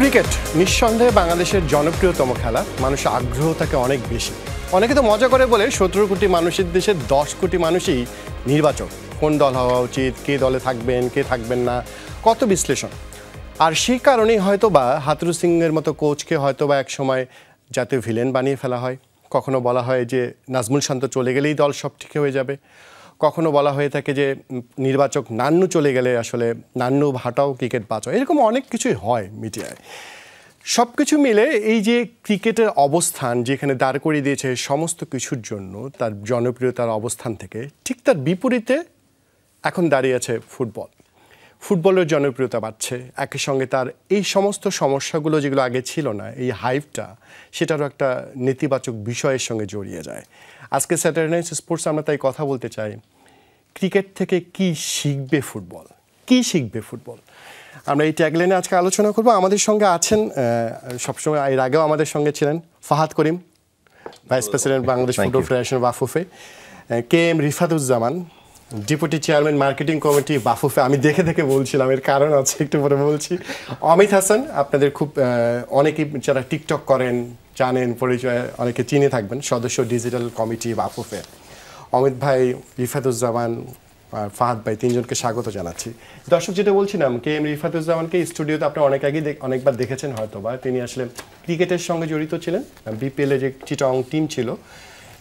Cricket নিঃসন্দেহে বাংলাদেশের জনপ্রিয়তম খেলা। মানুষের আগ্রহ থাকে অনেক বেশি। অনেকে তো মজা করে বলে 17 কোটি মানুষের দেশে 10 কোটি মানুষই নির্বাচক। কোন দল হওয়া উচিত, কে দলে থাকবেন, কে থাকবেন না, কত বিশ্লেষণ। আর সেই কারণেই হয়তোবা হাথুরু সিংয়ের মতো কোচকে হয়তোবা এক সময় জাতীয় ভিলেন বানিয়ে ফেলা হয়। কখনো বলা হয় যে নাজমুল শান্ত চলে গেলেই দল সব ঠিক হয়ে যাবে। কখনো বলা হয়ে থাকে যে নির্বাচক নান্নু চলে গেলে আসলে নান্নু ভাটাও ক্রিকেট বাঁচাও। এরকম অনেক কিছুই হয় মিডিয়ায়। সব কিছু মিলে এই যে ক্রিকেটের অবস্থান যেখানে দাঁড় করিয়ে দিয়েছে সমস্ত কিছুর জন্য তার জনপ্রিয়তার অবস্থান থেকে, ঠিক তার বিপরীতে এখন দাঁড়িয়ে আছে ফুটবল। ফুটবলের জনপ্রিয়তা বাড়ছে, একই সঙ্গে তার এই সমস্ত সমস্যাগুলো যেগুলো আগে ছিল না, এই হাইপটা, সেটারও একটা নেতিবাচক বিষয়ের সঙ্গে জড়িয়ে যায়। আজকে স্যাটারডে নাইট স্পোর্টস আমরা তাই কথা বলতে চাই, ক্রিকেট থেকে কি শিখবে ফুটবল, কি শিখবে ফুটবল। আমরা এই ট্যাগলাইনে আজকে আলোচনা করব। আমাদের সঙ্গে আছেন, সবসময় এর আগেও আমাদের সঙ্গে ছিলেন Fahad Karim, vice president Bangladesh football federation Bafufe, K M. Rifatuzzaman, deputy chairman marketing committee Bafufe. আমি দেখে দেখে বলছিলাম, এর কারণ আছে, একটু পরে বলছি। অমিত হাসান, আপনাদের খুব অনেকেই যারা টিকটক করেন জানেন, পরিচয় অনেকে চিনে থাকবেন, সদস্য ডিজিটাল কমিটি বাফুফে। অমিত ভাই, রিফাতুজ্জামান, ফাহাদ ভাই, তিনজনকে স্বাগত জানাচ্ছি। দর্শক, যেটা বলছিলাম, কে.এম. রিফাতুজ্জামানকে স্টুডিওতে আপনারা অনেকবার দেখেছেন হয়তোবা। তিনি আসলে ক্রিকেটের সঙ্গে জড়িত ছিলেন। বিপিএলে যে চিটং টিম ছিল,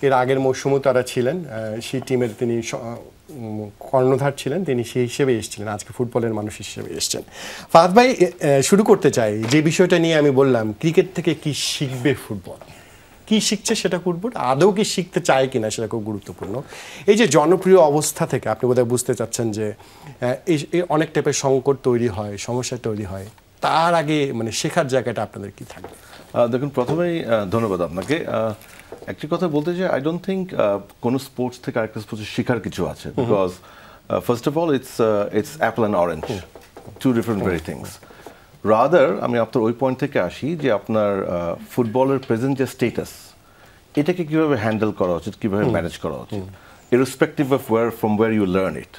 এর আগের মৌসুমও তারা ছিলেন, সেই টিমের তিনি কর্ণধার ছিলেন। তিনি সেই হিসেবে এসেছিলেন, আজকে ফুটবলের মানুষ হিসেবে এসেছেন। ফাহাদ ভাই, শুরু করতে চাই যে বিষয়টা নিয়ে আমি বললাম, ক্রিকেট থেকে কি শিখবে ফুটবল, কি শিখছে সেটা ফুটবল, আদৌ কি শিখতে চায় কিনা সেটা খুব গুরুত্বপূর্ণ। এই যে জনপ্রিয় অবস্থা থেকে আপনি বোধহয় বুঝতে চাচ্ছেন যে এই অনেক টাইপের সংকট তৈরি হয়, সমস্যা তৈরি হয়, তার আগে মানে শেখার জায়গাটা আপনাদের কি থাকবে? দেখুন, প্রথমেই ধন্যবাদ আপনাকে। একটি কথা বলতে চাই, আই ডোন্ট থিঙ্ক কোনো স্পোর্টস থেকে আরেকটা স্পোর্টস শেখার কিছু আছে, because first of all it's apple and orange, two different very things. Rather আমি আপনার ওই পয়েন্ট থেকে আসি যে আপনার ফুটবলের প্রেজেন্ট যে স্টেটাস, এটাকে কীভাবে হ্যান্ডেল করা উচিত, কীভাবে ম্যানেজ করা উচিত, irrespective of from where you learn it.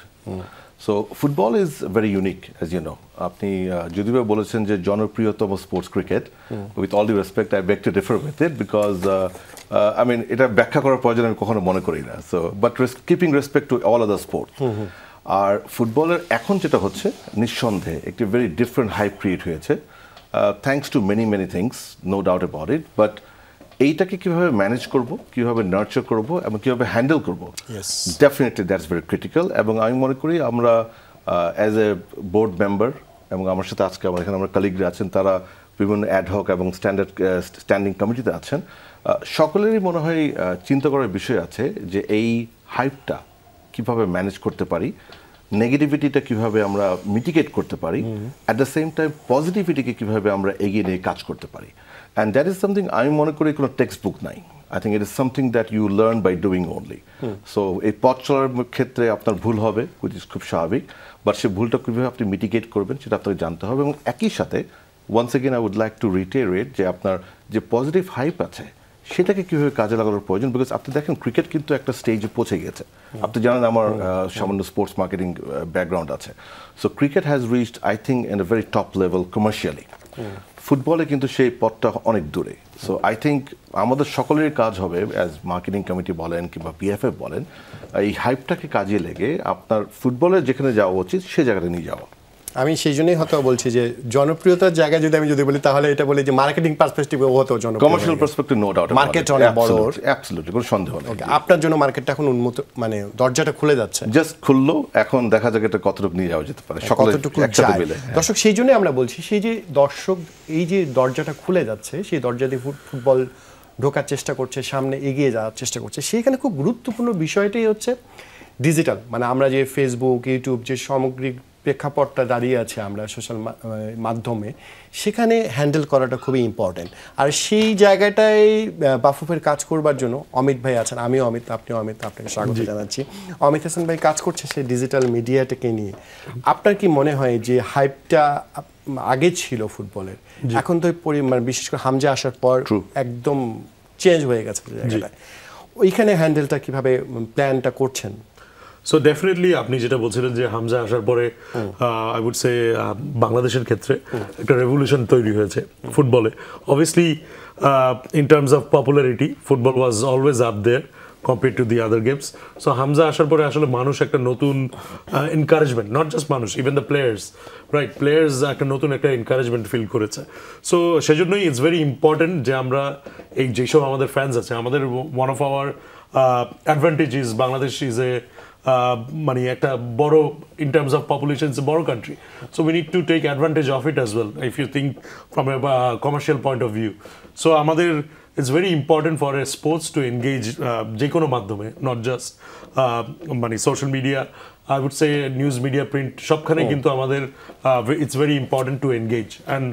So football is very unique, as you know. আপনি যদিও বলেছেন যে জনপ্রিয়তম sports cricket, with all due respect I beg to differ with it, because I mean এটা ব্যাখ্যা করার প্রয়োজন আমি কখনো মনে করি না। So but keeping respect to all other sport, আর ফুটবলের এখন যেটা হচ্ছে নিঃসন্দেহে একটি ভেরি ডিফারেন্ট হাইপ ক্রিয়েট হয়েছে, thanks two many things, no doubt about it. But এইটাকে কীভাবে ম্যানেজ করব, কীভাবে নার্চার করব এবং কীভাবে হ্যান্ডেল করব, ডেফিনেটলি দ্যাটস ভেরি ক্রিটিক্যাল। এবং আমি মনে করি আমরা অ্যাজ এ বোর্ড মেম্বার, এবং আমার সাথে আজকে আমার এখানে আমার কালিগরা আছেন, তারা বিভিন্ন অ্যাডহক এবং স্ট্যান্ডিং কমিটিতে আছেন, সকলেরই মনে হয় চিন্তা করার বিষয় আছে যে এই হাইপটা কীভাবে ম্যানেজ করতে পারি, নেগেটিভিটিটা কীভাবে আমরা মিটিগেট করতে পারি, অ্যাট দ্য সেম টাইম পজিটিভিটিকে কীভাবে আমরা এগিয়ে নিয়ে কাজ করতে পারি। অ্যান্ড দ্যাট ইজ সামথিং আমি মনে করি কোনো টেক্সট বুক নাই। I think it is something that you learn by doing only. So এই পথ চলার ক্ষেত্রে আপনার ভুল হবে, উইচ ইজ খুব স্বাভাবিক, বাট সেই ভুলটা কীভাবে আপনি মিটিগেট করবেন সেটা আপনাকে জানতে হবে। এবং একই সাথে once again I would like to reiterate যে আপনার যে পজিটিভ হাইপ আছে সেটাকে কীভাবে কাজে লাগানোর প্রয়োজন। বিকজ আপনি দেখেন ক্রিকেট কিন্তু একটা স্টেজে পৌঁছে গেছে। আপনি জানেন আমার সামান্য স্পোর্টস মার্কেটিং ব্যাকগ্রাউন্ড আছে। So cricket has reached I think in a very top level commercially. ফুটবলে কিন্তু সেই পথটা অনেক দূরে। সো আই থিঙ্ক আমাদের সকলেরই কাজ হবে, অ্যাজ মার্কেটিং কমিটি বলেন কিংবা বিএফএফ বলেন, এই হাইপটাকে কাজে লেগে আপনার ফুটবলের যেখানে যাওয়া উচিত সে জায়গাটা নিয়ে যাওয়া। আমি সেই জন্যই হয়তো বলছি যে জনপ্রিয়তার জায়গায় যদি বলি তাহলে এটা বলি যে মার্কেটিং পার্সপেক্টিভে ও হতো জনপ্রিয়, commercial perspective no doubt, market অনেক বড়, অ্যাবসলিউটলি কোনো সন্দেহ নেই। আপনার জন্য মার্কেটটা এখন উন্মুক্ত, মানে দরজাটা খুলে যাচ্ছে, জাস্ট খুললো, এখন দেখা যাক এটা কতটুকু নিয়ে যাওয়া যেতে পারে কতটুকু একসাথে মিলে। দর্শক, সেই জন্যই আমরা বলছি, সেই যে দর্শক এই যে দরজাটা খুলে যাচ্ছে, সেই দরজা দিয়ে ফুটবল ঢোকার চেষ্টা করছে, সামনে এগিয়ে যাওয়ার চেষ্টা করছে। সেইখানে খুব গুরুত্বপূর্ণ বিষয়টাই হচ্ছে ডিজিটাল, মানে আমরা যে ফেসবুক, ইউটিউব, যে সামগ্রিক প্রেক্ষাপটটা দাঁড়িয়ে আছে আমরা সোশ্যাল মাধ্যমে, সেখানে হ্যান্ডেল করাটা খুবই ইম্পর্টেন্ট। আর সেই জায়গাটায় বাফুফের কাজ করবার জন্য অমিত ভাই আছেন, আমিও অমিত, আপনিও অমিত, আপনাকে স্বাগত জানাচ্ছি। অমিত হাসান ভাই কাজ করছে সেই ডিজিটাল মিডিয়াটাকে নিয়ে। আপনার কি মনে হয় যে হাইপটা আগে ছিল ফুটবলের, এখন তো মানে বিশেষ করে হামজা আসার পর একদম চেঞ্জ হয়ে গেছে জায়গাটায়, ওইখানে হ্যান্ডেলটা কিভাবে প্ল্যানটা করছেন? সো ডেফিনেটলি আপনি যেটা বলছিলেন যে হামজা আসার পরে আই উড সে বাংলাদেশের ক্ষেত্রে একটা রেভলিউশন তৈরি হয়েছে ফুটবলে। Obviously in terms of popularity football was always up there compared to the other games. So Hamza আসার পরে আসলে মানুষ একটা নতুন এনকারেজমেন্ট, নট জাস্ট মানুষ, even the players, right, players একটা নতুন একটা এনকারেজমেন্ট ফিল করেছে। সো সেজন্যই ইটস ভেরি ইম্পর্টেন্ট যে আমরা এই যেসব আমাদের ফ্যান্স আছে, আমাদের one of our advantage is Bangladesh is a মানে একটা বড় in terms of population it's a বড় country. So we need to take advantage of it as well if you think from a commercial point of view. So আমাদের it's very important for a sports to engage যে কোনো মাধ্যমে, not just মানে social media, I would say news media, print, সবখানে কিন্তু আমাদের it's very important to engage. And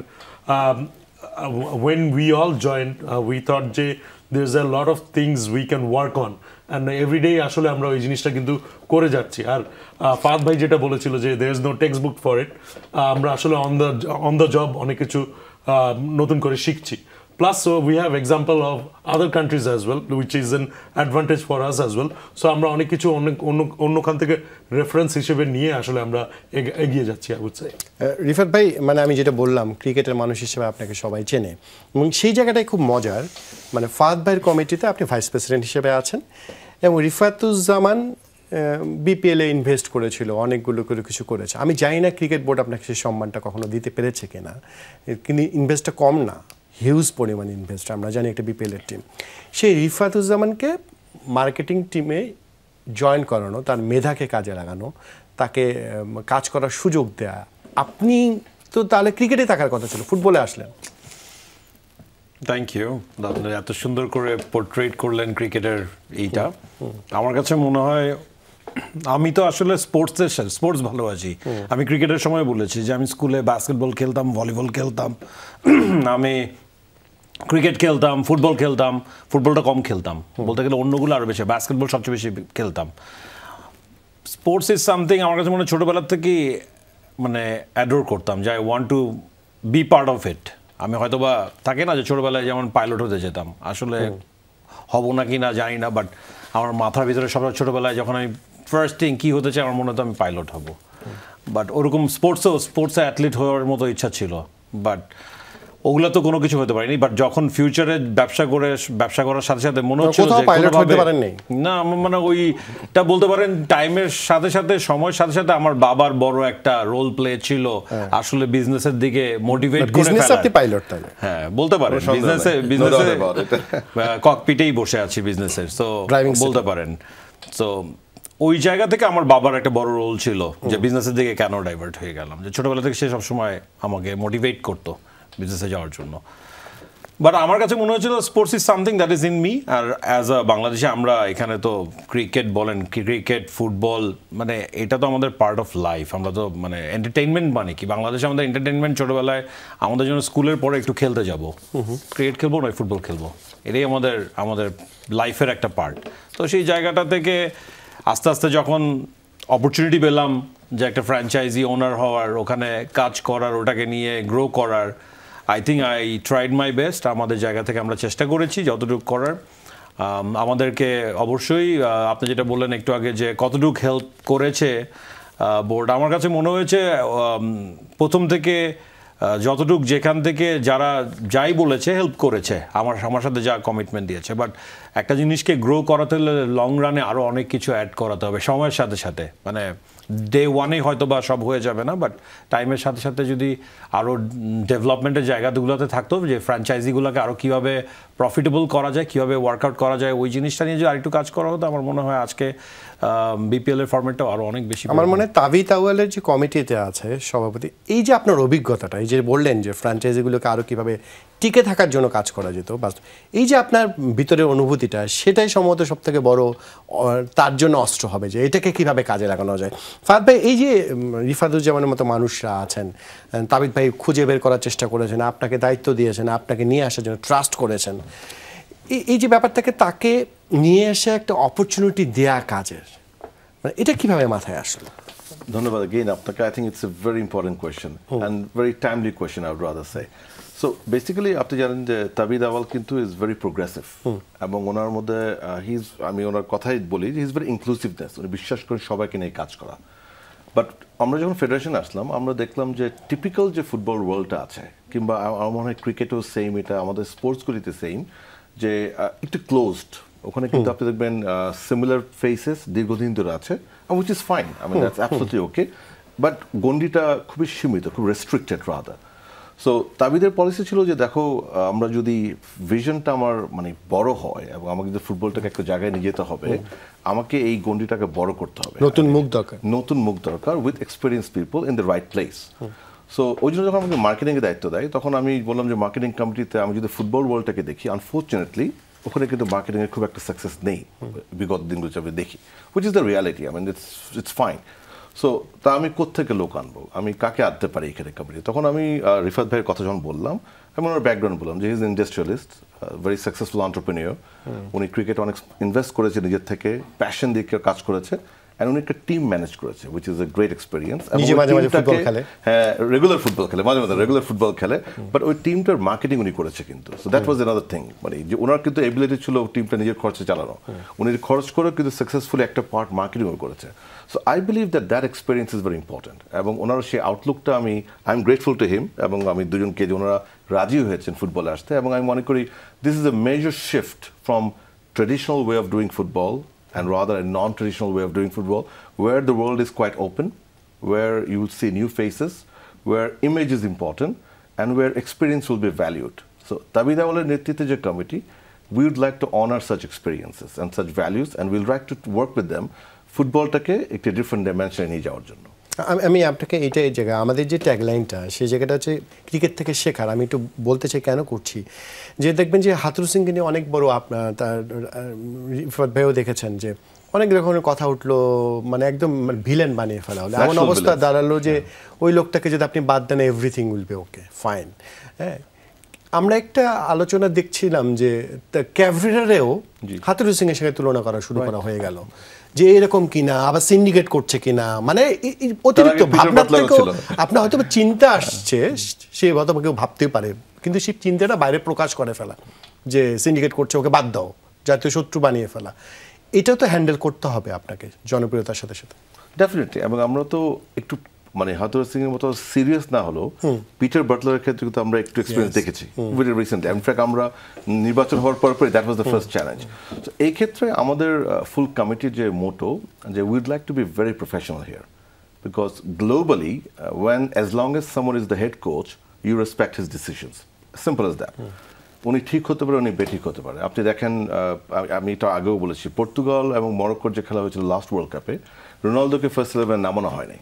when we all joined, we thought যে there's a lot of things we can work on, and every day আসলে আমরা ওই জিনিসটা কিন্তু করে যাচ্ছি। আর ফাহাদ ভাই যেটা বলেছিল যে there is no textbook for it, আমরা আসলে on the job অনেক কিছু নতুন করে শিখছি। Plus, so we have example of other countries as well, which is an advantage for us as well. So আমরা অনেক কিছু অন্যখান থেকে রেফারেন্স হিসেবে নিয়ে আসলে আমরা এগিয়ে যাচ্ছি, I would say. রিফাত ভাই, মানে আমি যেটা বললাম ক্রিকেটের মানুষ হিসেবে আপনাকে সবাই চেনে, এবং সেই জায়গাটাই খুব মজার। মানে ফাহাদ ভাইয়ের কমিটিতে আপনি ভাইস প্রেসিডেন্ট হিসেবে আছেন, এবং রিফাতুজ্জামান বিপিএলে ইনভেস্ট করেছিল, অনেকগুলো করে কিছু করেছে। আমি জানি না ক্রিকেট বোর্ড আপনাকে সেই সম্মানটা কখনো দিতে পেরেছে কিনা, কিন্তু ইনভেস্টটা কম না, হিউজ পরিমাণ ইনভেস্ট, আমরা জানি একটা বিপিএলের টিম। সেই রিফাতুজ্জামানকে মার্কেটিং টিমে জয়েন করানো, তার মেধাকে কাজে লাগানো, তাকে কাজ করার সুযোগ দেয়া, আপনি তো তাহলে ক্রিকেটে থাকার কথা ছিল, ফুটবলে আসলেন। থ্যাংক ইউ, আপনি এত সুন্দর করে পোর্ট্রেট করলেন ক্রিকেটের এইটা। আমার কাছে মনে হয় আমি তো আসলে স্পোর্টস ভালোবাসি। আমি ক্রিকেটের সময় বলেছি যে আমি স্কুলে বাস্কেটবল খেলতাম, ভলিবল খেলতাম, আমি ক্রিকেট খেলতাম, ফুটবল খেলতাম, ফুটবলটা কম খেলতাম, বলতে গেলে অন্যগুলো আরও বেশি, বাস্কেটবল সবচেয়ে বেশি খেলতাম। স্পোর্টস ইজ সামথিং আমার কাছে মনে হয় ছোটোবেলার থেকেই মানে অ্যাডোর করতাম, যে I want to be part of it. আমি হয়তো বা থাকে না যে ছোটোবেলায় যেমন পাইলট হতে যেতাম, আসলে হব না কি না জানি না, বাট আমার মাথার ভিতরে সব ছোটোবেলায় যখন আমি ফার্স্ট থিং কী হতে চাই, আমার মনে হতো আমি পাইলট হব। বাট ওরকম স্পোর্টসে অ্যাথলিট হওয়ার মতো ইচ্ছা ছিল, বাট ওগুলো তো কোনো কিছু হতে পারেনি। বাট যখন ফিউচারে ব্যবসা করার সাথে সাথে মনে হচ্ছিল যে না, মানে ওইটা বলতে পারেন টাইমের সাথে সাথে, সময়ের সাথে সাথে আমার বাবার বড় একটা রোল প্লে ছিল আসলে বিজনেসের দিকে মোটিভেট করে ফেলা। হ্যাঁ, বলতে পারেন বিজনেসে ককপিটেই বসে আছি বিজনেসের, সো বলতে পারেন। সো ওই জায়গা থেকে আমার বাবার একটা বড় রোল ছিল যে বিজনেসের দিকে কেন ডাইভার্ট হয়ে গেলাম, যে ছোটবেলা থেকে সে সবসময় আমাকে মোটিভেট করতো বিজনেসে যাওয়ার জন্য। বাট আমার কাছে মনে হয়েছিল sports is something that is in me. আর অ্যাজ আ বাংলাদেশে আমরা এখানে তো ক্রিকেট বলেন, ক্রিকেট, ফুটবল, মানে এটা তো আমাদের পার্ট অফ লাইফ। আমরা তো মানে এন্টারটেইনমেন্ট, মানে কি বাংলাদেশে আমাদের এন্টারটেইনমেন্ট ছোটোবেলায় আমাদের জন্য স্কুলের পরে একটু খেলতে যাব, ক্রিকেট খেলবো নয় ফুটবল খেলবো, এটাই আমাদের লাইফের একটা পার্ট। তো সেই জায়গাটা থেকে আস্তে আস্তে যখন অপরচুনিটি পেলাম যে একটা ফ্র্যাঞ্চাইজি ওনার হওয়ার, ওখানে কাজ করার, ওটাকে নিয়ে গ্রো করার, I think I tried my best. আমাদের জায়গা থেকে আমরা চেষ্টা করেছি যতটুকু করার। আমাদেরকে অবশ্যই আপনি যেটা বললেন একটু আগে যে কতটুকু হেল্প করেছে বোর্ড, আমার কাছে মনে হয়েছে প্রথম থেকে যতটুকু যেখান থেকে যারা যাই বলেছে হেল্প করেছে, আমার সাথে যা কমিটমেন্ট দিয়েছে। বাট একটা জিনিসকে গ্রো করাতে হলে লং রানে আরও অনেক কিছু অ্যাড করাতে হবে সময়ের সাথে সাথে। মানে ডে ওয়ানে হয়তো বা সব হয়ে যাবে না, বাট টাইমের সাথে সাথে যদি আরও ডেভেলপমেন্টের জায়গাগুলোতে থাকতো, যে ফ্র্যাঞ্চাইজিগুলোকে আরও কীভাবে প্রফিটেবল করা যায়, কীভাবে ওয়ার্কআউট করা যায়, ওই জিনিসটা নিয়ে যদি আরেকটু কাজ করা হতো, আমার মনে হয় আজকে বিপিএলের ফরম্যাটটাও আরও অনেক বেশি। আমার মনে হয় 𝗣𝗲𝗵𝗴𝗵𝗺 যে কমিটিতে আছে সভাপতি, এই যে আপনার অভিজ্ঞতাটা, এই যে বললেন যে ফ্র্যাঞ্চাইজিগুলোকে আরও কীভাবে টিকে থাকার জন্য কাজ করা যেত, এই যে আপনার ভিতরের অনুভূতিটা, সেটাই সম্ভবত সবথেকে বড় তার জন্য অস্ত্র হবে, যে এটাকে কীভাবে কাজে লাগানো যায়। ফাহাদ ভাই, এই যে রিফাতুজ্জামানের মতো মানুষরা আছেন, তাবিদ ভাই খুঁজে বের করার চেষ্টা করেছেন, আপনাকে দায়িত্ব দিয়েছেন, আপনাকে নিয়ে আসার জন্য ট্রাস্ট করেছেন, এই যে ব্যাপারটাকে তাকে নিয়ে এসে একটা অপরচুনিটি দেয়া কাজের, মানে এটা কিভাবে মাথায় আসলো? ধন্যবাদ again আপনাকে। I think it's a very important question and very timely question, I would rather say. So basically আপনি জানেন যে তাবিদ আওয়াল কিন্তু is very progressive এবং ওনার মধ্যে আমি ওনার কথাই বলি he is very inclusiveness, উনি বিশ্বাস করেন সবাইকে নিয়ে কাজ করা। বাট আমরা যখন ফেডারেশন আসলাম আমরা দেখলাম যে টিপিক্যাল যে ফুটবল ওয়ার্ল্ডটা আছে কিংবা আমার মনে হয় ক্রিকেটও সেম, এটা আমাদের স্পোর্টসগুলিতে সেম, যে একটু ক্লোজড। ওখানে কিন্তু আপনি দেখবেন সিমিলার ফেসেস দীর্ঘদিন ধরে আছে, which is fine. I mean, that's absolutely okay. But গণ্ডিটা খুবই সীমিত, খুব রেস্ট্রিক্টেড রাদার। সো তাবিদের পলিসি ছিল যে দেখো আমরা যদি ভিশনটা আমার মানে বড় হয় এবং আমাকে যদি ফুটবলটাকে একটা জায়গায় নিয়ে যেতে হবে, আমাকে এই গণ্ডিটাকে বড় করতে হবে, নতুন মুখ দরকার with experience people in the right place. So ওই জন্য যখন আমাকে মার্কেটিংয়ের দায়িত্ব দেয় তখন আমি বললাম যে মার্কেটিং কমিটিতে আমি যদি ফুটবল ওয়ার্ল্ডটাকে দেখি, আনফর্চুনেটলি ওখানে কিন্তু মার্কেটিংয়ের খুব একটা সাকসেস নেই বিগত দিনগুলো আমি দেখি, which is the reality. I mean it's fine. So তা আমি কোত্থেকে লোক আনবো, আমি কাকে আনতে পারি এখানে কোম্পানি? তখন আমি রিফাত ভাইয়ের কথা যখন বললাম, আমি ওনার ব্যাকগ্রাউন্ড বললাম যে he is industrialist, very successful entrepreneur, উনি ক্রিকেট অনেক ইনভেস্ট করেছে নিজের থেকে, প্যাশন দিয়ে কাজ করেছে, and উনি একটা টিম ম্যানেজ করেছে, which is a great experience. হ্যাঁ, রেগুলার ফুটবল খেলে, মাঝে মাঝে রেগুলার ফুটবল খেলে, বাট ওই টিমটার মার্কেটিং উনি করেছে কিন্তু। So that was another thing, মানে যে ওনার কিন্তু এবিলিটি ছিল টিমটা নিজের খরচে চালানো, উনি খরচ করে কিন্তু সাকসেসফুলি একটা পার্ট মার্কেটিংও করেছে। So I believe that experience is very important, এবং ওনার সেই আউটলুকটা I am grateful to him, এবং আমি দুজনকে যে ওনারা রাজি হয়েছেন ফুটবলে আসতে, এবং আমি মনে করি this is a major shift from traditional way of doing football and rather a non-traditional way of doing football, where the world is quite open, where you will see new faces, where image is important, and where experience will be valued. So, Tabid Awal's Netrithye je committee, we would like to honor such experiences and such values, and we'll like to work with them ফুটবলটাকে একটা different ডাইমেনশনে নিয়ে যাওয়ার জন্য। আমি আপনাকে এই জায়গায় আমাদের যে ট্যাগলাইনটা, সেই জায়গাটা হচ্ছে ক্রিকেট থেকে শেখার। আমি একটু বলতে চাই কেন করছি, যে দেখবেন যে হাথুরু সিংকে নিয়ে অনেক বড় আপনার তার রিফাত ভাইও দেখেছেন যে অনেক রকমের কথা উঠলো, মানে একদম ভিলেন বানিয়ে ফেলা হলো, এমন অবস্থা দাঁড়ালো যে ওই লোকটাকে যদি আপনি বাদ দেন everything will be okay fine. হ্যাঁ, আমরা একটা আলোচনা দেখছিলাম যে ক্যাভরিরারেও হাথুরু সিংয়ের সঙ্গে তুলনা করা শুরু করা হয়ে গেল, যে এরকম কিনা, আবার সিন্ডিকেট করছে কিনা, মানে অতিরিক্ত ভাবনার থেকেও আপনার হয়তো চিন্তা আসছে, সে হয়তো কেউ ভাবতেই পারে, কিন্তু সেই চিন্তাটা বাইরে প্রকাশ করে ফেলা যে সিন্ডিকেট করছে, ওকে বাদ দাও, জাতীয় শত্রু বানিয়ে ফেলা, এটাও তো হ্যান্ডেল করতে হবে আপনাকে জনপ্রিয়তার সাথে সাথে। ডেফিনেটলি, এবং আমরা তো একটু মানে হাথুরু সিং এর মতো সিরিয়াস না হলেও পিটার বাটলারের ক্ষেত্রে কিন্তু আমরা একটু এক্সপিরিয়েন্স দেখেছি ভেরি রিসেন্টলি। ইনফ্যাক্ট আমরা নির্বাচন হওয়ার পরে that was the first challenge. তো এই ক্ষেত্রে আমাদের ফুল কমিটির যে মোটো, যে we'd like to be very professional here, because globally when as long as someone is the head coach, you respect his decisions, simple as that. উনি ঠিক হতে পারে, উনি বেঠিক হতে পারে। আপনি দেখেন, আমি এটা আগেও বলেছি, পর্তুগাল এবং মরক্কোর যে খেলা হয়েছিল লাস্ট ওয়ার্ল্ড কাপে, রোনালদোকে ফার্স্ট 11 নামানো হয়নি।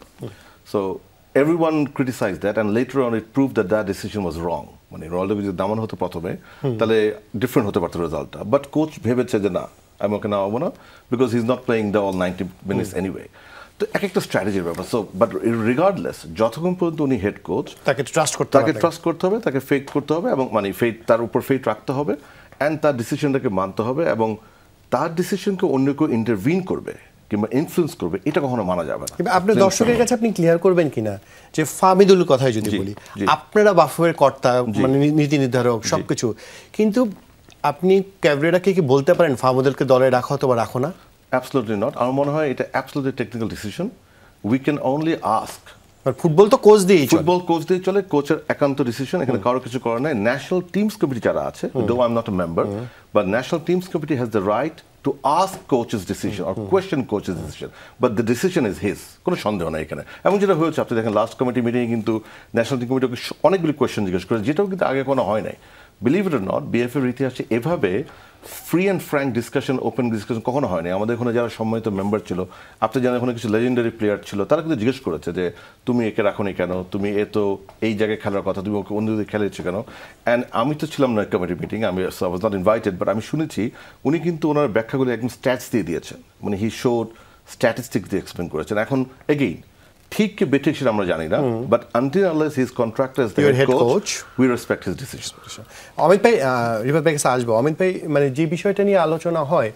So everyone criticized that, and later on it proved that that decision was wrong. মানে রোনালদোকে যদি নামানো হতো প্রথমে, তাহলে ডিফারেন্ট হতে পারতো রেজাল্টটা, বাট কোচ ভেবেছে যে না, আমি ওকে নামাবো না, because he is not playing the all 90 minutes anyway. তো এক একটা স্ট্র্যাটেজির ব্যাপার। সো বাট রিগার্ডলেস, যতক্ষণ পর্যন্ত উনি হেড কোচ, তাকে ট্রাস্ট করতে হবে, তাকে ফেথ করতে হবে, এবং মানে তার উপর ফেথ রাখতে হবে, অ্যান্ড তার ডিসিশনটাকে মানতে হবে, এবং তার ডিসিশনকে অন্য কেউ ইন্টারভিন করবে কিংবা ইনফ্লুয়েন্স করবে, এটা কখনো মানা যাবে না। আপনার দর্শকের কাছে আপনি ক্লিয়ার করবেন কিনা যে ফাহমিদুল কথাই যদি বলি, আপনারা বাফুফের কর্তা, মানে নীতি নির্ধারক সবকিছু, কিন্তু আপনি ক্যাভরিরাকে কি বলতে পারেন ফাহমিদুলকে দলে রাখো অথবা রাখো না? Absolutely not. আমার মনে হয় এটা absolutely technical decision. We can only ask. Football তো কোচ দিয়েই চলে, কোচের একান্ত ডিসিশন, এখানে কারো কিছু করার নাই। ন্যাশনাল টিমস কমিটি যারা আছে, though I am not a member, but national teams committee has the right to ask coach's decision or question coach's decision, but the decision is his, কোনো সন্দেহ নাই এখানে। এবং যেটা হয়েছে, আপনি দেখেন লাস্ট কমিটি মিটিংয়ে কিন্তু ন্যাশনাল টিম কমিটি অনেকগুলি কোয়েশ্চেন জিজ্ঞেস করে, যেটাও কিন্তু আগে কোনো হয় নাই। বিলিভ ইট অর নট, বিএফএর ইতিহাসে এভাবে free and frank discussion, open discussion কখনো হয়নি। আমাদের এখানে যারা সম্মানিত মেম্বার ছিল, আপনি জানেন ওখানে কিছু লেজেন্ডারি প্লেয়ার ছিল, তারা কিন্তু জিজ্ঞেস করেছে যে তুমি একে রাখোনি কেন, তুমি এ তো এই জায়গায় খেলার কথা, তুমি ওকে অন্য দিকে খেলেছো কেন। অ্যান্ড আমি তো ছিলাম না কমিটি মিটিং, আমি ওয়াজ নট ইনভাইটেড, বাট আমি শুনেছি উনি কিন্তু ওনার ব্যাখ্যাগুলো একদম স্ট্যাটস দিয়ে দিয়েছেন, মানে হি শোড স্ট্যাটিস্টিক্স দিয়ে এক্সপ্লেন করেছেন। এখন এগেইন ঠিক কি বেঠিক সেটা আমরা জানি না, but until unless he is contracted as the head coach, we respect his decision. Amit ভাই, রিফাত ভাই কাছে আসবো। অমিত ভাই, মানে যে বিষয়টা নিয়ে আলোচনা হয়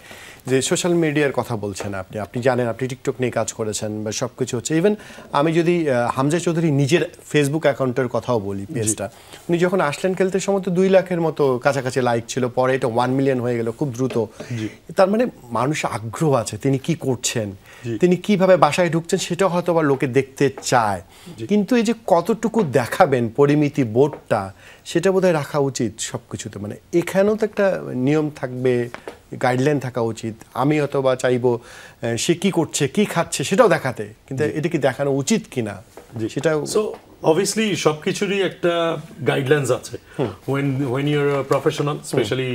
যে সোশ্যাল মিডিয়ার কথা বলছেন আপনি, আপনি জানেন আপনি টিকটক নিয়ে কাজ করেছেন বা সব কিছু হচ্ছে। ইভেন আমি যদি হামজা চৌধুরী নিজের ফেসবুক অ্যাকাউন্টের কথাও বলি, পেজটা উনি যখন আসলেন খেলতে সময় তো 2 লাখের মতো কাছাকাছি লাইক ছিল, পরে এটা 1 মিলিয়ন হয়ে গেল খুব দ্রুত। তার মানে মানুষ আগ্রহ আছে, তিনি কি করছেন, তিনি কিভাবে বাসায় ঢুকছেন সেটাও হয়তো বা লোকে দেখতে চায়। কিন্তু এই যে কতটুকু দেখাবেন পরিমিতি বোর্ডটা, সেটা বোধহয় রাখা উচিত সব কিছুতে। মানে এখানেও তো একটা নিয়ম থাকবে, গাইডলাইন থাকা উচিত। আমি হয়তো বা চাইবো সে কি করছে কি খাচ্ছে সেটাও দেখাতে, কিন্তু এটা কি দেখানো উচিত কিনা সেটা। সো অবভিয়াসলি সবকিছুরই একটা গাইডলাইন্স আছে। when you're a professional, specially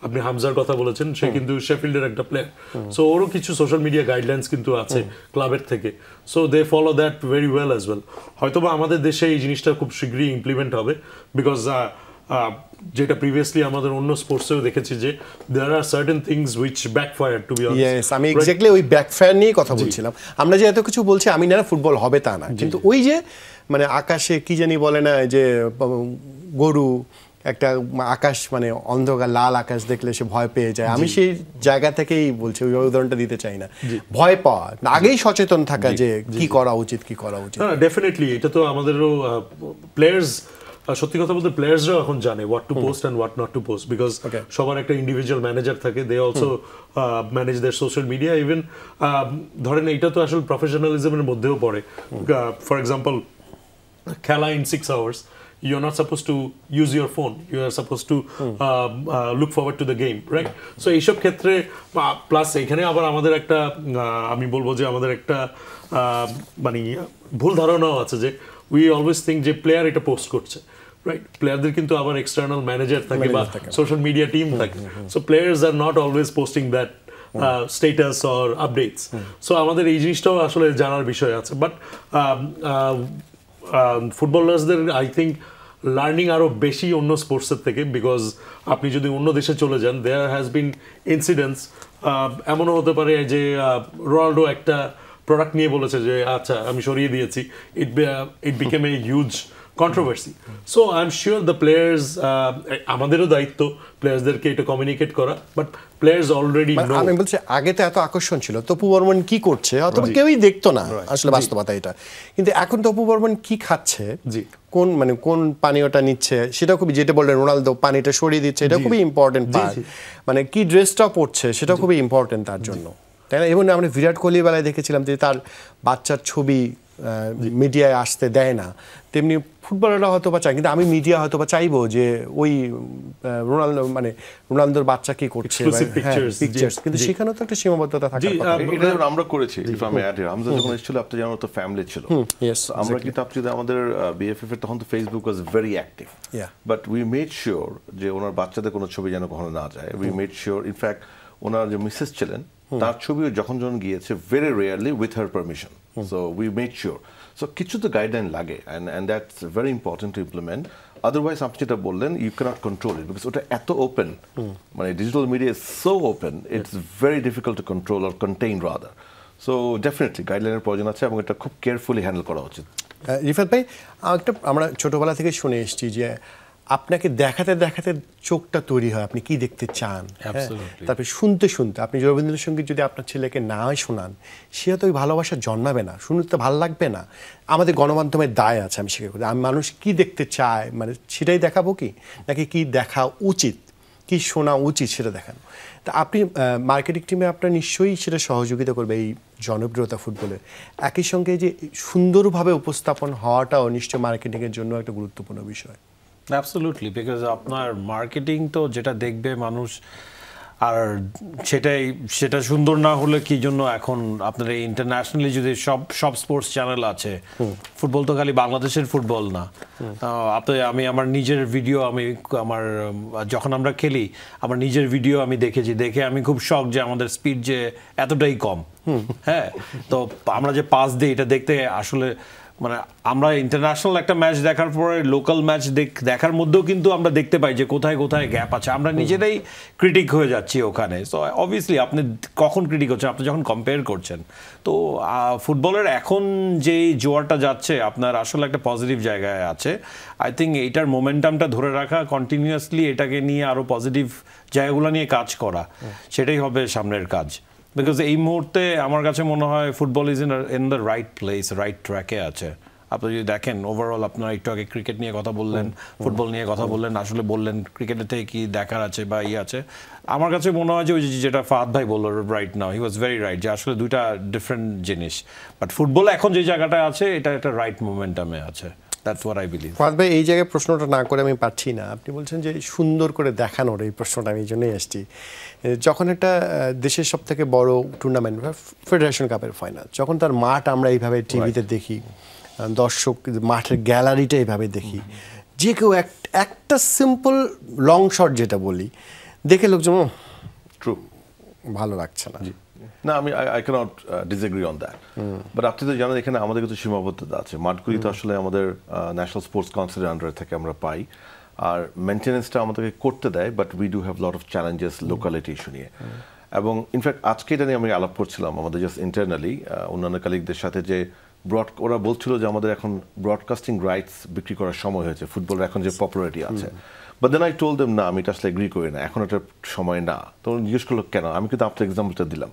আপনি হামজার কথা বলেছেন, সে কিন্তু শেফিল্ডের একটা প্লেয়ার, সো ওরও কিছু সোশ্যাল মিডিয়া গাইডলাইন্স কিন্তু আছে ক্লাবের থেকে, so they follow that very well as well. হয়তোবা আমাদের দেশে এই জিনিসটা খুব শীঘ্রই ইমপ্লিমেন্ট হবে, বিকজ যেটা প্রিভিয়াসলি আমাদের অন্য স্পোর্টসেও দেখেছি যে there are certain things which backfire, to be honest. Yes, আমি এক্স্যাক্টলি ওই ব্যাকফায়ার নিয়ে কথা বলছিলাম। আমরা যে এত কিছু বলছি, আমি না ফুটবল হবে তা না, কিন্তু ওই যে মানে আকাশে কি জানি বলে না, যে গরু একটা আকাশ মানে অন্ধকার লাল আকাশ দেখলে সে ভয় পেয়ে যায়, আমি সেই জায়গা থেকেই বলছি, ওই উদাহরণটা দিতে চাই না। ভয় পাওয়া, আগেই সচেতন থাকা যে কি করা উচিত কি করা উচিত। হ্যাঁ, ডেফিনেটলি এটা তো আমাদেরও প্লেয়ার্স, সত্যি কথা বলতে প্লেয়ার্সরাও এখন জানে what to post and what not to post, because সবার একটা ইন্ডিভিজুয়াল ম্যানেজার থাকে, they also manage their social media. Even ধরেন এইটা তো আসলে প্রফেশনালিজমের মধ্যেও পড়ে। ফর এক্সাম্পল, খেলা in 6 hours, you're not supposed to use your phone, you are supposed to look forward to the game, right? So এইসব ক্ষেত্রে প্লাস এখানে আবার আমাদের একটা আমি বলবো যে আমাদের একটা মানে ভুল ধারণাও আছে যে উই অলওয়েজ থিঙ্ক যে প্লেয়ার এটা পোস্ট করছে, রাইট? প্লেয়ারদের কিন্তু আবার এক্সটার্নাল ম্যানেজার থাকে বা সোশ্যাল মিডিয়া টিম থাকে, so players are not always posting that status or updates. So আমাদের এই জিনিসটাও আসলে জানার বিষয় আছে। বাট ফুটবলার্সদের আই থিঙ্ক লার্নিং আরও বেশি অন্য স্পোর্টসের থেকে, বিকজ আপনি যদি অন্য দেশে চলে যান, দেয়ার হ্যাজ বিন ইনসিডেন্টস, এমনও হতে পারে যে রোনাল্ডো একটা প্রোডাক্ট নিয়ে বলেছে যে আচ্ছা আমি সরিয়ে দিয়েছি, ইট became a huge controversy. So I am sure the players, আমাদেরও দায়িত্ব প্লেয়ার্সদেরকে এটা কমিউনিকেট করা, বাট প্লেয়ার্স অলরেডি নো। আমি বলছি আগে তো এত আকর্ষণ ছিল, তপু বর্মন কি করছে অথবা কেউই দেখতো না আসলে, বাস্তবতা এটা। কিন্তু এখন তপু বর্মন কি খাচ্ছে, কোন মানে কোন পানীয়টা নিচ্ছে সেটা খুবই, যেটা বললেন রোনালদো পানিটা সরিয়ে দিচ্ছে, এটা খুবই ইম্পর্টেন্ট পার্ট। মানে কি ড্রেসটা পরছে সেটা খুবই ইম্পর্টেন্ট তার জন্য, তাই না? এবং আমরা বিরাট কোহলির বেলায় দেখেছিলাম যে তার বাচ্চার ছবি মিডিয়ায় আসতে দেয় না, তেমনি ফুটবলাররা হয়তো বা চায়, কিন্তু আমি মিডিয়া হয়তো বা চাইবো যে ওই রোনালদো মানে রোনালদোর বাচ্চা কি করছে পিকচার্স, কিন্তু সেখানেও তো একটা সীমাবদ্ধতা থাকে। এটা আমরা করেছি, হামজা যখন এসেছিল আপনি জানো তো ফ্যামিলি ছিল, আমরা কিন্তু আপনি আমাদের বিএফএফ এর তখন তো Facebook was very active, but we made sure যে ওনার বাচ্চাদের কোনো ছবি যেন কখনো না যায়। উই মেড শিওর, ইনফ্যাক্ট ওনার যে মিসেস ছিলেন তার ছবিও যখন গিয়েছে very rarely with her permission, so we made sure. So কিছু তো গাইডলাইন লাগে, and that's very important to implement. Otherwise আপনি যেটা বললেন, you can't control it, because ওটা এত ওপেন, মানে digital media is so open, it's very difficult to control or contain rather. So definitely গাইডলাইনের প্রয়োজন আছে এবং এটা খুব কেয়ারফুলি হ্যান্ডেল করা উচিত। রিফাত ভাই, একটা আমরা ছোটবেলা থেকে শুনে এসেছি যে আপনাকে দেখাতে দেখাতে চোখটা তৈরি হয়, আপনি কি দেখতে চান, তারপরে শুনতে শুনতে আপনি রবীন্দ্রসঙ্গীত যদি আপনার ছেলেকে না শোনান, সে তো ওই ভালোবাসা জন্মাবে না, শুনতে ভালো লাগবে না। আমাদের গণমাধ্যমের দায় আছে, আমি স্বীকার করি। আমি মানুষ কি দেখতে চায় মানে সেটাই দেখাবো কি, নাকি কি দেখা উচিত, কি শোনা উচিত সেটা দেখানো। তা আপনি মার্কেটিং টিমে আপনার নিশ্চয়ই সেটা সহযোগিতা করবে এই জনপ্রিয়তা ফুটবলের, একই সঙ্গে যে সুন্দরভাবে উপস্থাপন হওয়াটাও নিশ্চয়ই মার্কেটিংয়ের জন্য একটা গুরুত্বপূর্ণ বিষয়। অ্যাবসলিউটলি, বিকজ আপনার মার্কেটিং তো যেটা দেখবে মানুষ, আর সেটা সুন্দর না হলে কি জন্য এখন আপনার এই ইন্টারন্যাশনালি যদি সব স্পোর্টস চ্যানেল আছে, ফুটবল তো খালি বাংলাদেশের ফুটবল না। আমি আমার নিজের ভিডিও, আমার যখন আমরা খেলি আমার নিজের ভিডিও আমি দেখে আমি খুব শক যে আমাদের স্পিড যে এতটাই কম। হ্যাঁ, তো আমরা যে পাস দিই এটা দেখতে আসলে মানে আমরা ইন্টারন্যাশনাল একটা ম্যাচ দেখার পরে লোকাল ম্যাচ দেখার মধ্যেও কিন্তু আমরা দেখতে পাই যে কোথায় কোথায় গ্যাপ আছে, আমরা নিজেরাই ক্রিটিক হয়ে যাচ্ছি ওখানে। সো অবভিয়াসলি আপনি কখন ক্রিটিক হচ্ছেন, আপনি যখন কম্পেয়ার করছেন। তো ফুটবলের এখন যে জোয়ারটা যাচ্ছে আপনার আসলে একটা পজিটিভ জায়গায় আছে। আই থিঙ্ক এইটার মোমেন্টামটা ধরে রাখা, কন্টিনিউয়াসলি এটাকে নিয়ে আরও পজিটিভ জায়গাগুলো নিয়ে কাজ করা, সেটাই হবে সামনের কাজ। বিকজ এই মুহূর্তে আমার কাছে মনে হয় football is in the right place, right ট্র্যাকে আছে। আপনি যদি দেখেন ওভারঅল, আপনারা একটু আগে ক্রিকেট নিয়ে কথা বললেন, ফুটবল নিয়ে কথা বললেন, আসলে বললেন ক্রিকেটের থেকে কি দেখার আছে বা আছে। আমার কাছে মনে হয় যে ওই যেটা ফাহাদ ভাই বললো right now, he was very right, যে আসলে দুইটা ডিফারেন্ট জিনিস। বাট ফুটবল এখন যে জায়গাটা আছে এটা একটা রাইট মোমেন্টামে আছে। That's what I believe. Fahad ভাই, এই জায়গায় প্রশ্নটা না করে আমি পারছি না। আপনি বলছেন যে সুন্দর করে দেখানোর, এই প্রশ্নটা আমি এই জন্যই আসছি। যখন একটা দেশের সব থেকে বড় টুর্নামেন্ট ফেডারেশন কাপের ফাইনাল, যখন তার মাঠ আমরা এইভাবে টিভিতে দেখি, দর্শক মাঠের গ্যালারিটা এইভাবে দেখি, যে কেউ একটা সিম্পল লং শট যেটা বলি দেখে লোকজন ট্রু ভালো লাগছে না। না, আমি I can't disagree on that. But আপনি তো জানেন এখানে আমাদের কিছু সীমাবদ্ধতা আছে। মাঠগুলি তো আসলে আমাদের ন্যাশনাল স্পোর্টস কাউন্সিলের আন্ডারে থেকে আমরা পাই, আর মেনটেন্যান্সটা আমাদেরকে করতে দেয়। But we do have lot of challenges locality issue নিয়ে। এবং ইনফ্যাক্ট আজকে এটা নিয়ে আমি আলাপ করছিলাম আমাদের জাস্ট ইন্টারনালি অন্যান্য কালিগদের সাথে, যে ওরা বলছিল যে আমাদের এখন ব্রডকাস্টিং রাইটস বিক্রি করার সময় হয়েছে, ফুটবলের এখন যে পপুলারিটি আছে। But then I told them না, আমি এটা আসলে এগ্রি করি না, এখন এটা সময় না। তো জিজ্ঞেস করলো কেন? আমি কিন্তু আপনার এক্সাম্পলটা দিলাম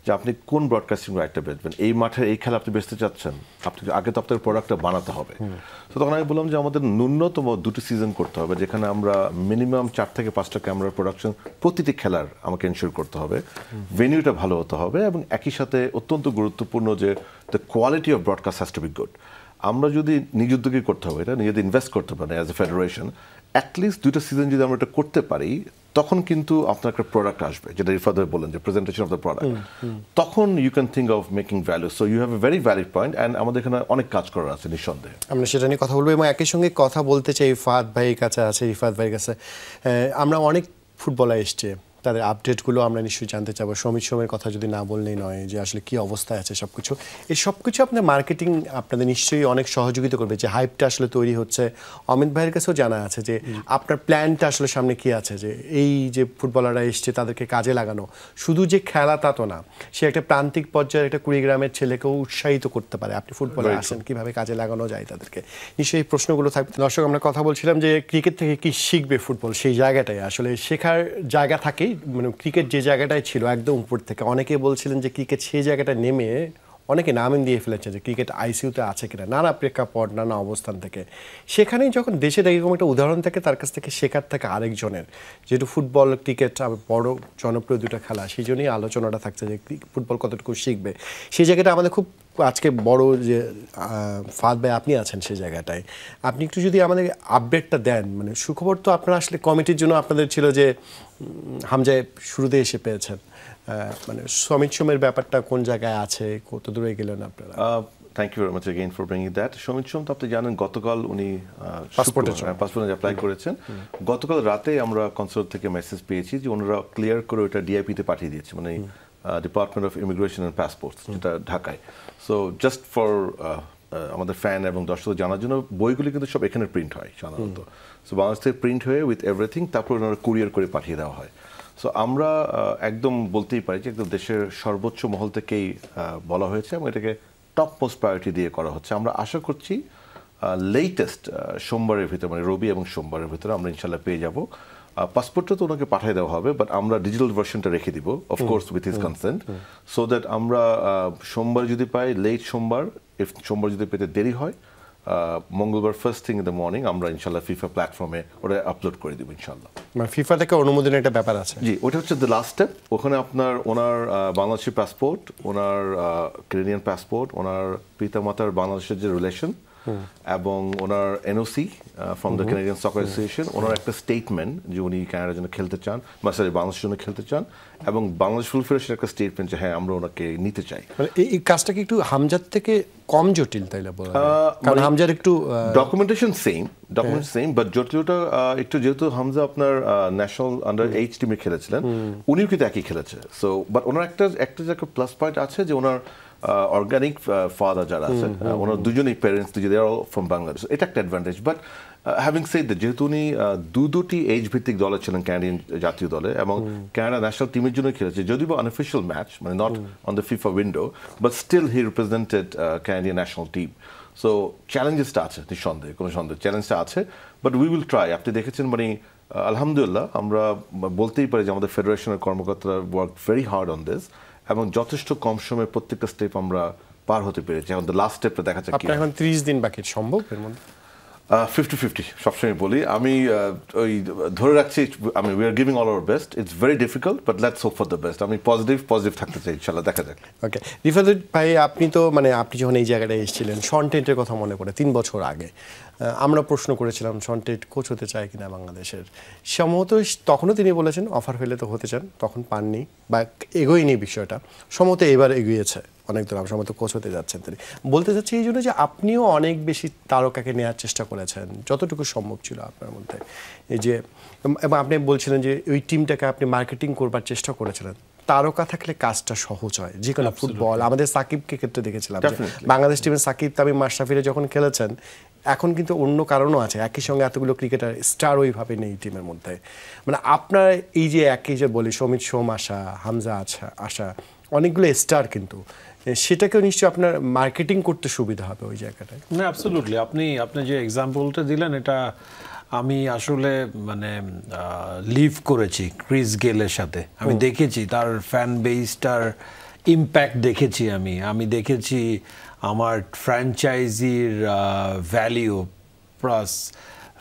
যে আপনি কোন ব্রডকাস্টিং রাইটটা বেচবেন, এই মাঠের এই খেলা আপনি বেচতে চাচ্ছেন, আপনি আগে তো আপনার প্রোডাক্টটা বানাতে হবে। তো তখন আমি বললাম যে আমাদের ন্যূনতম 2টি সিজন করতে হবে, যেখানে আমরা মিনিমাম 4 থেকে 5টা ক্যামেরার প্রোডাকশন প্রতিটি খেলার আমাকে এনশিওর করতে হবে, ভেনিউটা ভালো হতে হবে, এবং একই সাথে অত্যন্ত গুরুত্বপূর্ণ যে the quality of broadcast has to be good. আমরা যদি নিজ উদ্যোগে করতে হবে, এটা নিজেদের ইনভেস্ট করতে পারি অ্যাজ এ ফেডারেশন, অ্যাটলিস্ট 2টা সিজন যদি আমরা এটা করতে পারি, তখন কিন্তু আপনার একটা প্রোডাক্ট আসবে, যেটা ইরফাদ ভাই বলেন যে প্রেজেন্টেশন অফ দ্য প্রোডাক্ট, তখন you can think of making value. So you have a very valid point, and আমাদের এখানে অনেক কাজ করার আছে নিঃসন্দেহে। আমরা সেটা নিয়ে কথা বলবো, এবং একই সঙ্গে কথা বলতে চাই ফাহাদ ভাইয়ের কাছে আছে, ইরফাদ ভাইয়ের কাছে। আমরা অনেক ফুটবলার এসছে, তাদের আপডেটগুলো আমরা নিশ্চয়ই জানতে চাবো। সমিত কথা যদি না বললেই নয়, যে আসলে কী অবস্থায় আছে সব কিছু। এই সব কিছু আপনার মার্কেটিং আপনাদের নিশ্চয়ই অনেক সহযোগিতা করবে, যে হাইপটা আসলে তৈরি হচ্ছে। অমিত ভাইয়ের কাছেও জানা আছে যে আপনার প্ল্যানটা আসলে সামনে কী আছে, যে এই যে ফুটবলাররা এসছে তাদেরকে কাজে লাগানো, শুধু যে খেলা তা তো না, সে একটা প্রান্তিক পর্যায়ে একটা কুড়িগ্রামের ছেলেকেও উৎসাহিত করতে পারে। আপনি ফুটবলে আসেন, কীভাবে কাজে লাগানো যায় তাদেরকে, নিশ্চয়ই এই প্রশ্নগুলো থাকবে। দর্শক, আমরা কথা বলছিলাম যে ক্রিকেট থেকে কী শিখবে ফুটবল, সেই জায়গাটাই আসলে শেখার জায়গা থাকেই। মানে ক্রিকেট যে জায়গাটায় ছিল একদম উপর থেকে, অনেকে বলছিলেন যে ক্রিকেট সেই জায়গাটা নেমে অনেকে নাম দিয়ে ফেলেছে যে ক্রিকেট আইসিইউতে আছে কিনা, নানা প্রেক্ষাপট, নানা অবস্থান থেকে। সেখানেই যখন দেশের এরকম একটা উদাহরণ থাকে, তার কাছ থেকে শেখার থাকে আরেকজনের। যেহেতু ফুটবল ক্রিকেট বড় জনপ্রিয় দুটো খেলা, সেই জন্যই আলোচনাটা থাকছে যে ফুটবল কতটুকু শিখবে। সেই জায়গাটা আমাদের খুব আজকে বড় যে ফাহাদ ভাই আপনি আছেন সেই জায়গাটায়, আপনি একটু যদি আমাদের আপডেটটা দেন। মানে সুখবর তো আপনারা আসলে কমিটির জন্য আপনাদের ছিল যে হামজায় শুরুতে এসে পেয়েছেন, মানে সমিত ব্যাপারটা কোন জায়গায় আছে, কত দূরে গেলেন আপনারা? Thank you very much again for bringing that. Samit তো আপনি জানেন গতকাল উনি পাসপোর্টে অ্যাপ্লাই করেছেন। গতকাল রাতে আমরা কনসুলেট থেকে মেসেজ পেয়েছি যে ওনারা ক্লিয়ার করে ওটা ডিআইপিতে পাঠিয়ে দিয়েছে, মানে department of immigration and passports, যেটা ঢাকায়। সো জাস্ট ফর আমাদের ফ্যান এবং দর্শক জানার জন্য, বইগুলি কিন্তু সব এখানে প্রিন্ট হয় সাধারণত। সো বাংলাদেশ থেকে প্রিন্ট হয়ে উইথ এভরিথিং, তারপর ওনারা কুরিয়ার করে পাঠিয়ে দেওয়া হয়। সো আমরা একদম বলতেই পারি যে একদম দেশের সর্বোচ্চ মহল থেকেই বলা হয়েছে, এবং এটাকে টপ মোস্ট প্রায়োরিটি দিয়ে করা হচ্ছে। আমরা আশা করছি লেটেস্ট সোমবারের ভিতরে, মানে রবি এবং সোমবারের ভিতরে আমরা ইনশাল্লাহ পেয়ে যাব। পাসপোর্টটা তো ওনাকে পাঠিয়ে দেওয়া হবে, বাট আমরা ডিজিটাল ভার্সনটা রেখে দিব, of course with his consent, so that আমরা সোমবার যদি পাই, লেট সোমবার, সোমবার যদি পেতে দেরি হয়, মঙ্গলবার first thing in the morning আমরা ইনশাল্লাহ ফিফা প্ল্যাটফর্মে ওটা আপলোড করে দিব ইনশাল্লাহ। মানে ফিফা থেকে অনুমোদনের একটা ব্যাপার আছে? জি, ওটা হচ্ছে দ্য লাস্ট স্টেপ। ওখানে ওনার বাংলাদেশি পাসপোর্ট, ওনার কেনিয়ান পাসপোর্ট, ওনার পিতামাতার বাংলাদেশের যে রিলেশন, এবং ওনার NOC from the Canadian soccer association, ওনার একটা স্টেটমেন্ট যে উনি কানাডার জন্য খেলতে চান, বা সরি বাংলাদেশের জন্য খেলতে চান, এবং বাংলাদেশ ফুল ফেডারেশনের একটা স্টেটমেন্ট যে হ্যাঁ আমরা ওনাকে নিতে চাই। মানে এই কাজটা কি একটু হামজার থেকে কম জটিল তাইলে বলা যায়? কারণ হামজার একটু ডকুমেন্টেশন সেম, বাট জটিলতা একটু, যেহেতু হামজা আপনার ন্যাশনাল আন্ডার 8 টিমে খেলেছিলেন, উনিও কিন্তু একই খেলেছে। সো বাট ওনার একটা প্লাস পয়েন্ট আছে যে ওনার অর্গানিক ফাদার যারা আছেন ওনার দুজনেই parents they are all from Bangladesh, এটা একটা advantage. But having said that, যেহেতু উনি দুটি এজ ভিত্তিক দলে ছিলেন ক্যানাডিয়ান জাতীয় দলে এবং ক্যানাডা ন্যাশনাল টিমের জন্য খেলেছে, যদিও বা আনঅফিশিয়াল ম্যাচ, মানে not on the FIFA window, but still he represented Canadian national team. So চ্যালেঞ্জেসটা আছে, নিঃসন্দেহে, কোনো সন্দেহ চ্যালেঞ্জটা আছে, বাট উই উইল ট্রাই। আপনি দেখেছেন মানে আলহামদুলিল্লাহ আমরা বলতেই পারি যে আমাদের ফেডারেশনের কর্মকর্তারা work very hard on this, এবং যথেষ্ট কম সময়ে প্রত্যেকটা স্টেপ আমরা পার হতে পেরেছি। এখন লাস্ট স্টেপটা দেখা যাক। আপনার এখন 30 দিন বাকি, সম্ভব এর মধ্যে? 50-50 সবসময় বলি আমি, ওই ধরে রাখছি, আমি we are giving all our best. It's very difficult but let's hope for the best. আমি পজিটিভ থাকতে চাই, ইনশাআল্লাহ দেখা যাক। ওকে, রিফাত ভাই, আপনি তো মানে আপনি যখন এই জায়গাটায় এসেছিলেন, শন টেটের কথা মনে পড়ে 3 বছর আগে আমরা প্রশ্ন করেছিলাম শন টেট কোচ হতে চায় কিনা বাংলাদেশের। সম্ভবত তখনও তিনি বলেছেন অফার হলে তো হতে চান, তখন পাননি বা এগোয়নি বিষয়টা। সম্ভবত এবার এগিয়েছে, অনেক দূর সম্ভবত কোচ হতে যাচ্ছেন তিনি। বলতে চাচ্ছি এই জন্য যে আপনিও অনেক বেশি তারকাকে নেওয়ার চেষ্টা করেছেন যতটুকু সম্ভব ছিল আপনার মধ্যে, এই যে, এবং আপনি বলছিলেন যে ওই টিমটাকে আপনি মার্কেটিং করবার চেষ্টা করেছিলেন। তারকা থাকলে কাজটা সহজ হয়, যে কোনো ফুটবল। আমাদের সাকিবকে ক্ষেত্রে দেখেছিলাম, বাংলাদেশ টিমের সাকিব, তামিম, মাশরাফিরা যখন খেলেছেন, এখন কিন্তু অন্য কারণও আছে, একই সঙ্গে এতগুলো ক্রিকেটার স্টার ওইভাবে নেই টিমের মধ্যে। মানে আপনার এই যে একই যে বলি সমিত, সোম, আশা, হামজা আশা, অনেকগুলো স্টার, কিন্তু সেটাকেও নিশ্চয়ই আপনার মার্কেটিং করতে সুবিধা হবে ওই জায়গাটায়। না, অ্যাবসলিউটলি। আপনি যে এক্সাম্পলটা দিলেন, এটা আমি আসলে মানে লিভ করেছি ক্রিস গেলের সাথে। আমি দেখেছি তার ফ্যান বেসটার ইম্প্যাক্ট দেখেছি। আমি দেখেছি আমার ফ্র্যাঞ্চাইজির value plus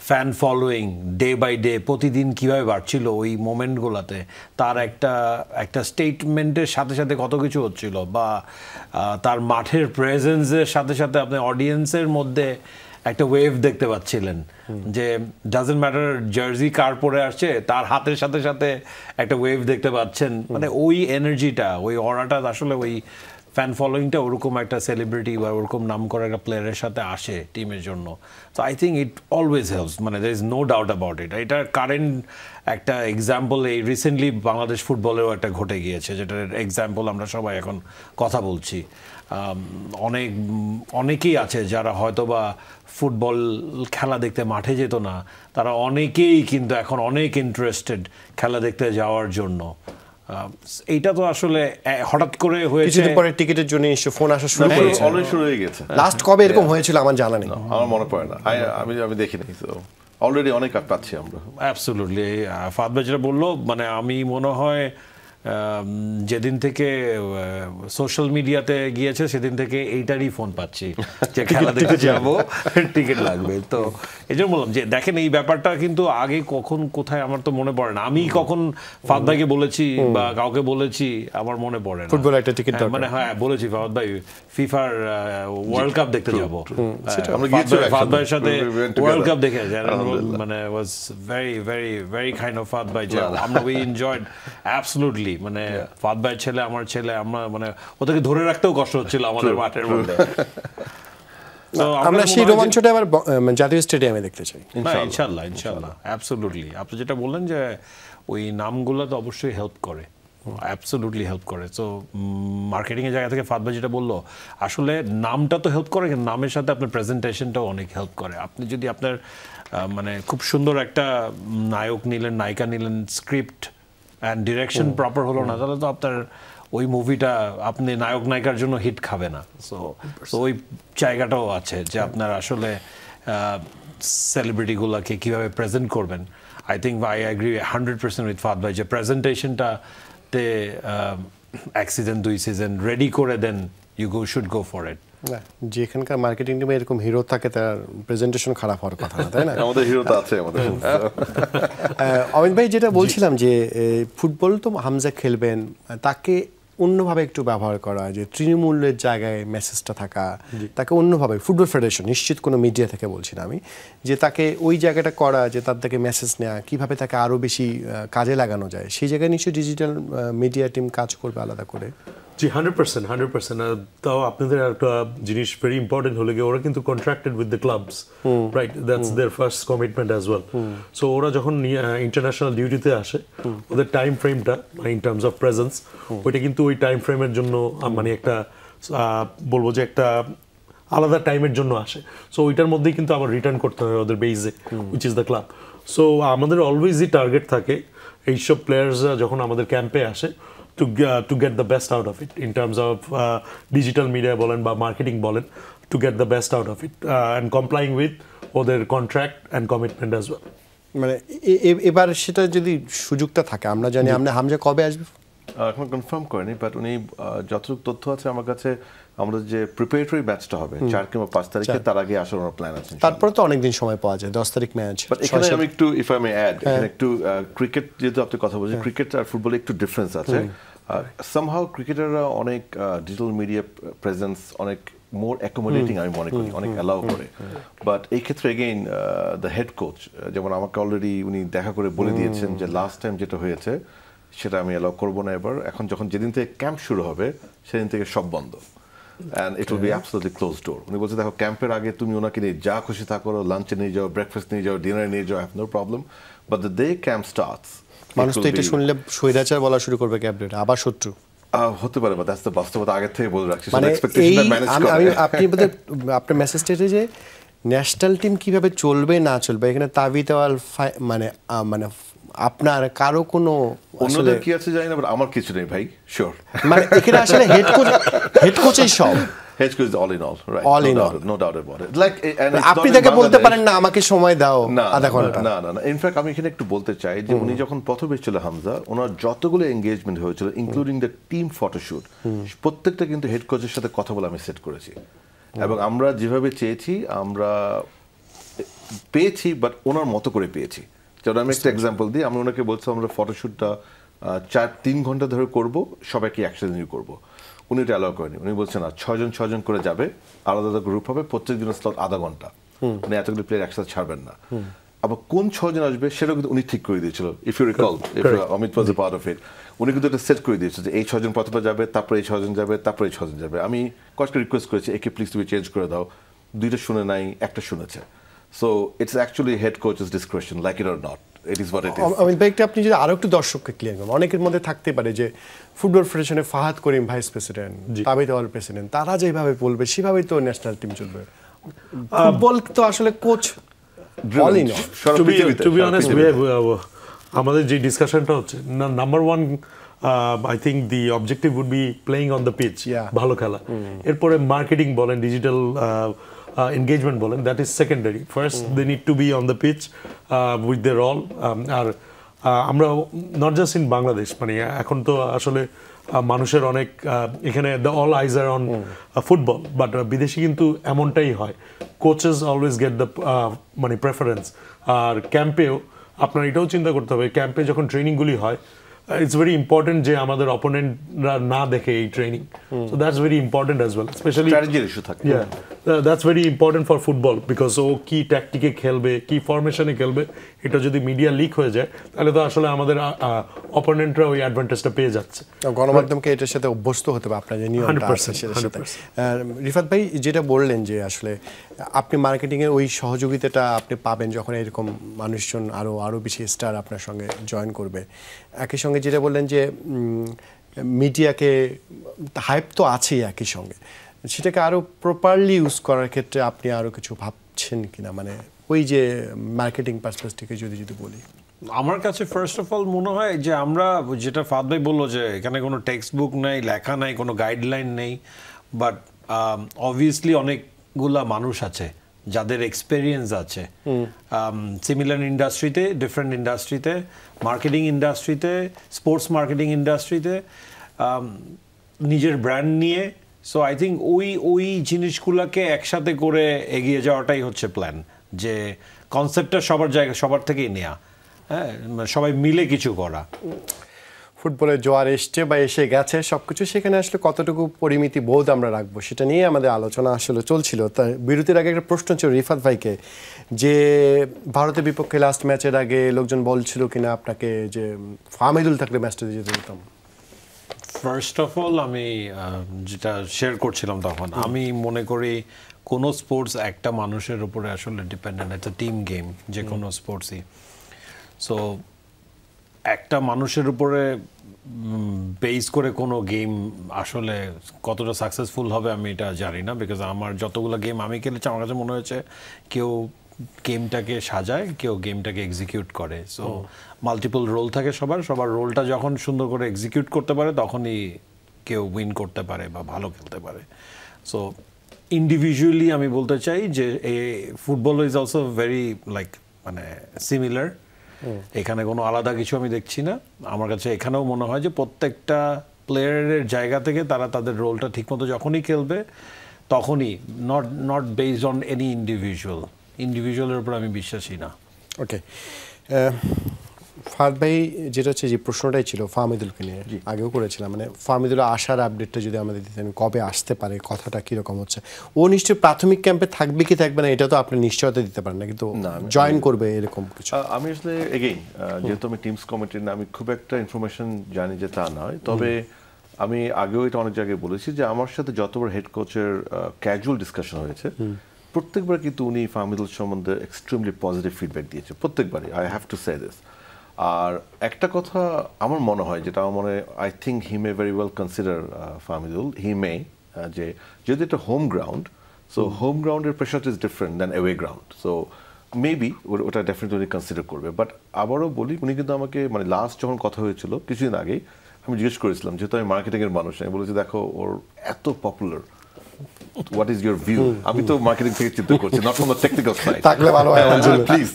fan following day by day প্রতিদিন কীভাবে বাড়ছিল ওই মোমেন্টগুলোতে। তার একটা স্টেটমেন্টের সাথে সাথে কত কিছু হচ্ছিল, বা তার মাঠের প্রেজেন্সের সাথে সাথে আপনি অডিয়েন্সের মধ্যে একটা ওয়েভ দেখতে পাচ্ছিলেন, যে ডাজন্ট ম্যাটার জার্সি কার পরে আসছে, তার হাতের সাথে সাথে একটা ওয়েভ দেখতে পাচ্ছেন। মানে ওই এনার্জিটা, ওই অরাটা, আসলে ওই ফ্যান ফলোয়িংটা ওরকম একটা সেলিব্রিটি বা ওরকম নাম করা একটা প্লেয়ারের সাথে আসে টিমের জন্য। তো I think it always helps, মানে there is no doubt about it. এটার কারেন্ট একটা এক্সাম্পল এই রিসেন্টলি বাংলাদেশ ফুটবলেও একটা ঘটে গিয়েছে, যেটার এক্সাম্পল আমরা সবাই এখন কথা বলছি। অনেকেই আছে যারা হয়তোবা ফুটবল খেলা দেখতে মাঠে যেত না, তারা অনেকেই কিন্তু এখন অনেক ইন্টারেস্টেড খেলা দেখতে যাওয়ার জন্য। এইটা তো আসলে হঠাৎ করে হয়েছে। কিছুদিন পরে টিকিটের জন্য ফোন আসা শুরু করেছে, অলরেডি শুরু হয়ে গেছে। লাস্ট কবে এরকম হয়েছিল আমার জানা নেই, আমার মনে পড়ে না, আমি দেখিনি। অলরেডি অনেক পাচ্ছি আমরা। অ্যাবসলিউটলি। ফাদ ভাই যেটা বললো, মানে আমি মনে হয় যেদিন থেকে সোশ্যাল মিডিয়াতে গিয়েছে সেদিন থেকে এইটারই ফোন পাচ্ছি যে খেলা দেখতে যাবো, টিকিট লাগবে। তো এই জন্য বললাম যে দেখেন এই ব্যাপারটা কিন্তু আগে কখন কোথায় আমার তো মনে পড়ে না। আমি কখন ফাদ ভাইকে বলেছি বা কাউকে বলেছি আমার মনে পড়ে না। ফুটবল একটা টিকিট মানে হ্যাঁ বলেছি, ফাদ ভাই ফিফার ওয়ার্ল্ড কাপ দেখতে যাবো, ফাদ ভাইয়ের সাথে ওয়ার্ল্ড কাপ দেখে, মানে was very very very kind of ফাদ ভাই, যে আমরা উই এনজয়েড অ্যাবসলিউটলি। মানে ফাদ ভাইয়ের ছেলে, আমার ছেলে, আমরা মানে ওদেরকে ধরে রাখতেও কষ্ট হচ্ছিল আমাদের মাঠের মধ্যে। আমরা সেই রোমাঞ্চটা আবার জাতীয় স্টেডিয়ামে দেখতে চাই ইনশাআল্লাহ, ইনশাআল্লাহ। অ্যাবসলিউটলি। আপনি যেটা বললেন যে ওই নামগুলো তো অবশ্যই হেল্প করে, অ্যাবসলিউটলি হেল্প করে। সো মার্কেটিং এর জায়গা থেকে ফাদ ভাই যেটা বললো, আসলে নামটা তো হেল্প করে, কিন্তু নামের সাথে আপনার প্রেজেন্টেশনটাও অনেক হেল্প করে। আপনি যদি আপনার মানে খুব সুন্দর একটা নায়ক নিলেন, নায়িকা নিলেন, স্ক্রিপ্ট অ্যান্ড ডিরেকশন প্রপার হলো না, তাহলে তো আপনার ওই মুভিটা আপনি নায়ক নায়িকার জন্য হিট খাবে না। সো ওই জায়গাটাও আছে যে আপনার আসলে সেলিব্রিটিগুলোকে কীভাবে প্রেজেন্ট করবেন। I think I agree 100% with Fahad ভাই যে প্রেজেন্টেশনটাতে 𝐒𝐻𝐸 রেডি করে দেন, you should go for it. যেখানকার মার্কেটিং টিমে এরকম হিরো থাকে, তার প্রেজেন্টেশন খারাপ হওয়ার কথা না, তাই না? আমাদের হিরো তো আছে আমাদের। অমিত ভাই, যেটা বলছিলাম যে ফুটবল তো হামজা খেলবেন, তাকে অন্যভাবে একটু ব্যবহার করা, যে তৃণমূলের জায়গায় মেসেজটা থাকা, তাকে অন্যভাবে ফুটবল ফেডারেশন, নিশ্চিত কোনো মিডিয়া থেকে বলছি না আমি, যে তাকে ওই জায়গাটা করা, যে তার থেকে মেসেজ নেওয়া, কীভাবে তাকে আরও বেশি কাজে লাগানো যায়, সেই জায়গায় নিশ্চয়ই ডিজিটাল মিডিয়া টিম কাজ করবে আলাদা করে। জি, 100%। তাও আপনাদের একটা জিনিস ভেরি ইম্পর্টেন্ট হলে গিয়ে ওরা কিন্তু contracted with the clubs, right? That's their first commitment as well. So ওরা যখন ইন্টারন্যাশনাল ডিউটিতে আসে, ওদের টাইম ফ্রেমটা ইন টার্মস অফ প্রেজেন্স, ওইটা কিন্তু ওই টাইম ফ্রেমের জন্য মানে একটা বলবো যে একটা আলাদা টাইমের জন্য আসে, সো ওইটার মধ্যেই কিন্তু আবার রিটার্ন করতে হয় ওদের বেসে, which is the club. So আমাদের অলওয়েজই টার্গেট থাকে এইসব প্লেয়ার্সরা যখন আমাদের ক্যাম্পে আসে to get the best out of it in terms of digital media বলেন বা মার্কেটিং বলেন, to get the best out of it and complying with ওদের contract and commitment as well. মানে এবার সেটা যদি সুযোগটা থাকে, আমরা জানি আমরা হামজা কবে আসবে এখন কনফার্ম করেনি, বাট উনি যতটুকু তথ্য আছে আমার কাছে, আমাদের যে প্রিপারেটরি ম্যাচটা হবে 4 কিংবা 5 তারিখে, তার আগে আসার আমার প্ল্যান আছে। তারপর তো অনেকদিন সময় পাওয়া যায়, 10 তারিখ ম্যাচ। বাট এখানে আমি একটু, ইফ আই মে অ্যাড, এখানে একটু ক্রিকেট যেহেতু আপনি কথা বলছেন, ক্রিকেট আর ফুটবলে একটু ডিফারেন্স আছে। সামহাউ ক্রিকেটাররা অনেক ডিজিটাল মিডিয়া প্রেজেন্স অনেক মোর অ্যাকোমোডেটিং আমি মনে করি, অনেক অ্যালাউ করে। বাট এই ক্ষেত্রে এগেইন দ্য হেড কোচ যেমন আমাকে অলরেডি উনি দেখা করে বলে দিয়েছেন যে লাস্ট টাইম যেটা হয়েছে সেটা আমি অ্যালাউ করবো না এবার। এখন যখন যেদিন থেকে ক্যাম্প শুরু হবে সেদিন থেকে সব বন্ধ, and it will be absolutely close door. উনি বলছে দেখো ক্যাম্পের আগে তুমি ওনাকে নিয়ে যা খুশি তা করো, লাঞ্চে নিয়ে যাও, ব্রেকফাস্ট নিয়ে যাও, ডিনারে নিয়ে যাও, have no problem, but the day camp starts. মানুষ তো এটা শুনলে স্বৈরাচার বলা শুরু করবে, ক্যাপ্টেন আবার শত্রু হতে পারে, বা দ্যাটস দ্য বাস্তবতা আগে থেকে বলে রাখছি। মানে আপনি আপনার মেসেজটা যে ন্যাশনাল টিম কিভাবে চলবে না চলবে, এখানে 𝗣𝗲𝗶𝗴𝗁 মানে মানে আপনার কারো কোনো অন্যদের কি আছে জানি না, বাট আমার কিছু নেই ভাই, শিওর। মানে এখানে আসলে হেড কোচই সব, head coach is all in all, right, all in all, no doubt about it. Like আপনি তাকে বলতে পারেন না আমাকে সময় দাও আধা ঘন্টা, না না না। ইনফ্যাক্ট আমি এখানে একটু বলতে চাই যে উনি যখন প্রথম এসেছিল হামজা, ওনার যতগুলো এঙ্গেজমেন্ট হয়েছিল ইনক্লুডিং দ্য টিম ফটোশুট, প্রত্যেকটা কিন্তু হেড কোচের সাথে কথা বলে আমি সেট করেছি, এবং আমরা যেভাবে চেয়েছি আমরা পেয়েছি, বাট ওনার মতো করে পেয়েছি। যেমন আমি একটা এক্সাম্পল দিই, আমি ওনাকে বলছি আমরা ফটোশ্যুটটা 4-3 ঘন্টা ধরে করব, সবাইকে একসাথে নিয়ে করবো। উনি এটা অ্যালাউ করেনি, উনি বলছেন না 6 জন করে যাবে, আলাদা আলাদা গ্রুপ হবে, প্রত্যেক দিনের স্লট আধা ঘন্টা, উনি এতগুলো প্লেয়ার একসাথে ছাড়বেন না। আবার কোন 6 জন আসবে সেটাও কিন্তু উনি ঠিক করে দিয়েছিল, if you recall, if Amit was a part of it. উনি কিন্তু এটা সেট করে দিয়েছিল যে এই 6 জন প্রথমে যাবে, তারপরে এই 6 জন যাবে, তারপরে এই 6 জন যাবে। আমি কয়েকটা রিকোয়েস্ট করেছি, একে প্লিজ তুমি চেঞ্জ করে দাও, 2টা শুনে নাই, একটা শুনেছে। So it's actually head coaches description, like it or not, it is what it is. Amit ভাই, আপনি যদি আরো একটু দর্শককে ক্লিয়ার করেন, অনেকের মধ্যে থাকতে পারে যে football ফেডারেশনে Fahad Karim vice president, 𝗣𝗲𝗶𝗵 president, তারা যেভাবে বলবে সেভাবেই তো ন্যাশনাল টিম চলবে। ফুটবল তো আসলে coach all in all. To be honest, আমাদের যে ডিসকাশনটা হচ্ছে, number one I think the objective would be playing on the pitch, ভালো খেলা। এরপরে মার্কেটিং বলেন, ডিজিটাল engagement বলেন, that is secondary. First they need to be on the pitch with their role. আর আমরা not just in বাংলাদেশ, মানে এখন তো আসলে মানুষের অনেক এখানে the all eyes are on football, but বিদেশে কিন্তু এমনটাই হয়, coaches always get the মানে preference। আর ক্যাম্পেও আপনার এটাও চিন্তা করতে হবে, ক্যাম্পে যখন ট্রেনিংগুলি হয়, it's very important যে আমাদের অপোনেন্টরা না দেখে এই training, so that's very important as well, especially strategy issue থাকে। Yeah, that's very important for football because ও কি ট্যাকটিকে খেলবে, কি ফরমেশনে খেলবে, এটা যদি মিডিয়া লিক হয়ে যায় তাহলে তো আসলে আমাদের অপোনেন্টরা ওই অ্যাডভান্টেজটা পেয়ে যাচ্ছে। গণমাধ্যমকে এটার সাথে অভ্যস্ত হতে হবে, আপনার যে নিয়মটা আছে সেটার সাথে। রিফাত ভাই যেটা বললেন যে আসলে আপনি মার্কেটিংয়ের ওই সহযোগিতাটা আপনি পাবেন যখন এরকম মানুষজন আরও বেশি স্টার আপনার সঙ্গে জয়েন করবে। একই সঙ্গে যেটা বললেন যে মিডিয়াকে হাইপ তো আছেই, একই সঙ্গে সেটাকে আরও প্রপারলি ইউজ করার ক্ষেত্রে আপনি আরও কিছু ভাবছেন কিনা, মানে ওই যে মার্কেটিং পারস্পেক্টিভে যদি বলি। আমার কাছে ফার্স্ট অফ অল মনে হয় যে আমরা যেটা ফাদ ভাই বললো যে এখানে কোনো টেক্সট বুক নেই, লেখা নাই, কোনো গাইডলাইন নেই, বাট অবভিয়াসলি অনেকগুলা মানুষ আছে যাদের এক্সপেরিয়েন্স আছে সিমিলার ইন্ডাস্ট্রিতে, ডিফারেন্ট ইন্ডাস্ট্রিতে, মার্কেটিং ইন্ডাস্ট্রিতে, স্পোর্টস মার্কেটিং ইন্ডাস্ট্রিতে, নিজের ব্র্যান্ড নিয়ে। সো আই থিঙ্ক ওই জিনিসগুলোকে একসাথে করে এগিয়ে যাওয়াটাই হচ্ছে প্ল্যান, যে কনসেপ্টটা সবার থেকেই নেওয়া, হ্যাঁ, সবাই মিলে কিছু করা। ফুটবলের জোয়ার এসছে বা এসে গেছে সবকিছু, সেখানে আসলে কতটুকু পরিমিতি বোধ আমরা রাখবো সেটা নিয়ে আমাদের আলোচনা আসলে চলছিল। তাই বিরতির আগে একটা প্রশ্ন ছিল রিফাত ভাইকে, যে ভারতের বিপক্ষে লাস্ট ম্যাচের আগে লোকজন বলছিল কিনা আপনাকে যে ফাহমিদুল থাকলে ম্যাচটা জিতে দিতাম। ফার্স্ট অফ অল আমি যেটা শেয়ার করছিলাম তখন, আমি মনে করি কোনো স্পোর্টস একটা মানুষের উপরে আসলে ডিপেন্ডেন্ট, একটা টিম গেম যে কোনো স্পোর্টসই। সো একটা মানুষের উপরে বেস করে কোনো গেম আসলে কতটা সাকসেসফুল হবে আমি এটা জানি না, বিকজ আমার যতগুলো গেম আমি খেলেছি আমার কাছে মনে হয়েছে কেউ গেমটাকে সাজায়, কেউ গেমটাকে এক্সিকিউট করে। সো মাল্টিপল রোল থাকে সবার রোলটা যখন সুন্দর করে এক্সিকিউট করতে পারে তখনই কেউ উইন করতে পারে বা ভালো খেলতে পারে। সো ইন্ডিভিজুয়ালি আমি বলতে চাই যে football is also very like মানে সিমিলার, এখানে কোনো আলাদা কিছু আমি দেখছি না। আমার কাছে এখানেও মনে হয় যে প্রত্যেকটা প্লেয়ারের জায়গা থেকে তারা তাদের রোলটা ঠিকমতো যখনই খেলবে তখনই, নট বেসড অন এনি ইন্ডিভিজুয়ালের উপর আমি বিশ্বাসী না। ওকে, ফাহাদ ভাই যেটা হচ্ছে যে প্রশ্নটাই ছিল ফাহমিদুলকে নিয়ে, আগেও করেছিলাম, মানে ফাহমিদুল আসার আপডেটটা যদি আমাদের দিতেন, কবে আসতে পারে, কথাটা কীরকম হচ্ছে? ও নিশ্চয়ই প্রাথমিক ক্যাম্পে থাকবে কি থাকবে না এটা তো আপনি নিশ্চয়তা দিতে পারেন না, কিন্তু জয়েন করবে এরকম কিছু? আমি আসলে এগেইন যেহেতু আমি টিমস কমিটির না, আমি খুব একটা ইনফরমেশন জানি যে তা নয়, তবে আমি আগেও এটা অনেক জায়গায় বলেছি যে আমার সাথে যতবার হেড কোচের ক্যাজুয়াল ডিসকাশন হয়েছে প্রত্যেকবার কিন্তু উনি ফাহমিদুল সম্বন্ধে এক্সট্রিমলি পজিটিভ ফিডব্যাক দিয়েছে, প্রত্যেকবারই। I have to say this. আর একটা কথা আমার মনে হয়, যেটা আমার মনে, I think he may very well consider Fahmidul, he may, যে যেহেতু এটা হোম গ্রাউন্ড, সো হোম গ্রাউন্ডের pressure is different than away ground, so maybe ওটা ডেফিনেটলি কনসিডার করবে। বাট আবারও বলি, উনি কিন্তু আমাকে মানে লাস্ট যখন কথা হয়েছিল কিছুদিন আগেই আমি জিজ্ঞেস করেছিলাম, যেহেতু আমি মার্কেটিংয়ের মানুষ, আমি বলেছি দেখো ওর এত popular, what is your view? আমি তো মার্কেটিং থেকে চিন্তা করছি, not from the technical side. থাকলে ভালো হয় প্লিজ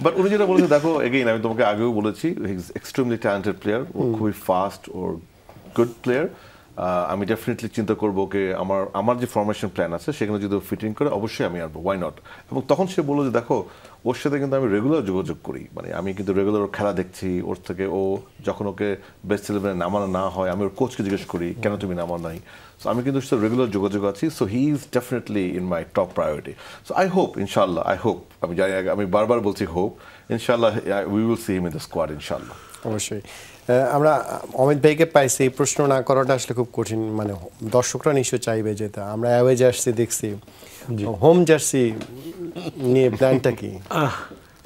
বাট উনি যেটা বলেছে, দেখো এগেইন আমি তোমাকে আগেও বলেছি, he is extremely talented player, ও খুবই ফাস্ট ওর গুড প্লেয়ার। আমি ডেফিনেটলি চিন্তা করবো ওকে, আমার যে ফরমেশন প্ল্যান আছে সেখানে যদি ফিটিং করে অবশ্যই আমি আনবো, ওয়াই নট। এবং তখন সে বললো যে দেখো ওর সাথে কিন্তু আমি রেগুলার যোগাযোগ করি, মানে আমি কিন্তু রেগুলার ওর খেলা দেখছি, ওর থেকে ও যখন ওকে বেস্ট ইলেভেনে নামানো না হয় আমি ওর কোচকে জিজ্ঞেস করি কেন তুমি নামানো নাই। সো আমি কিন্তু সাথে রেগুলার যোগাযোগ আছি, so he is definitely in my top priority. So I hope, ইনশাল্লাহ, আমি জানি, আমি বারবার বলছি হোপ, ইনশাল্লাহ we will see him in the squad ইনশাল্লাহ। অবশ্যই। আমরা অমিত ভাইকে পাইছি, এই প্রশ্ন না করাটা আসলে খুব কঠিন, মানে দর্শকরা নিশ্চয় চাইবে যে আমরা অ্যাওয়ে জার্সি দেখছি, হোম জার্সি নিয়ে প্ল্যানটা কি?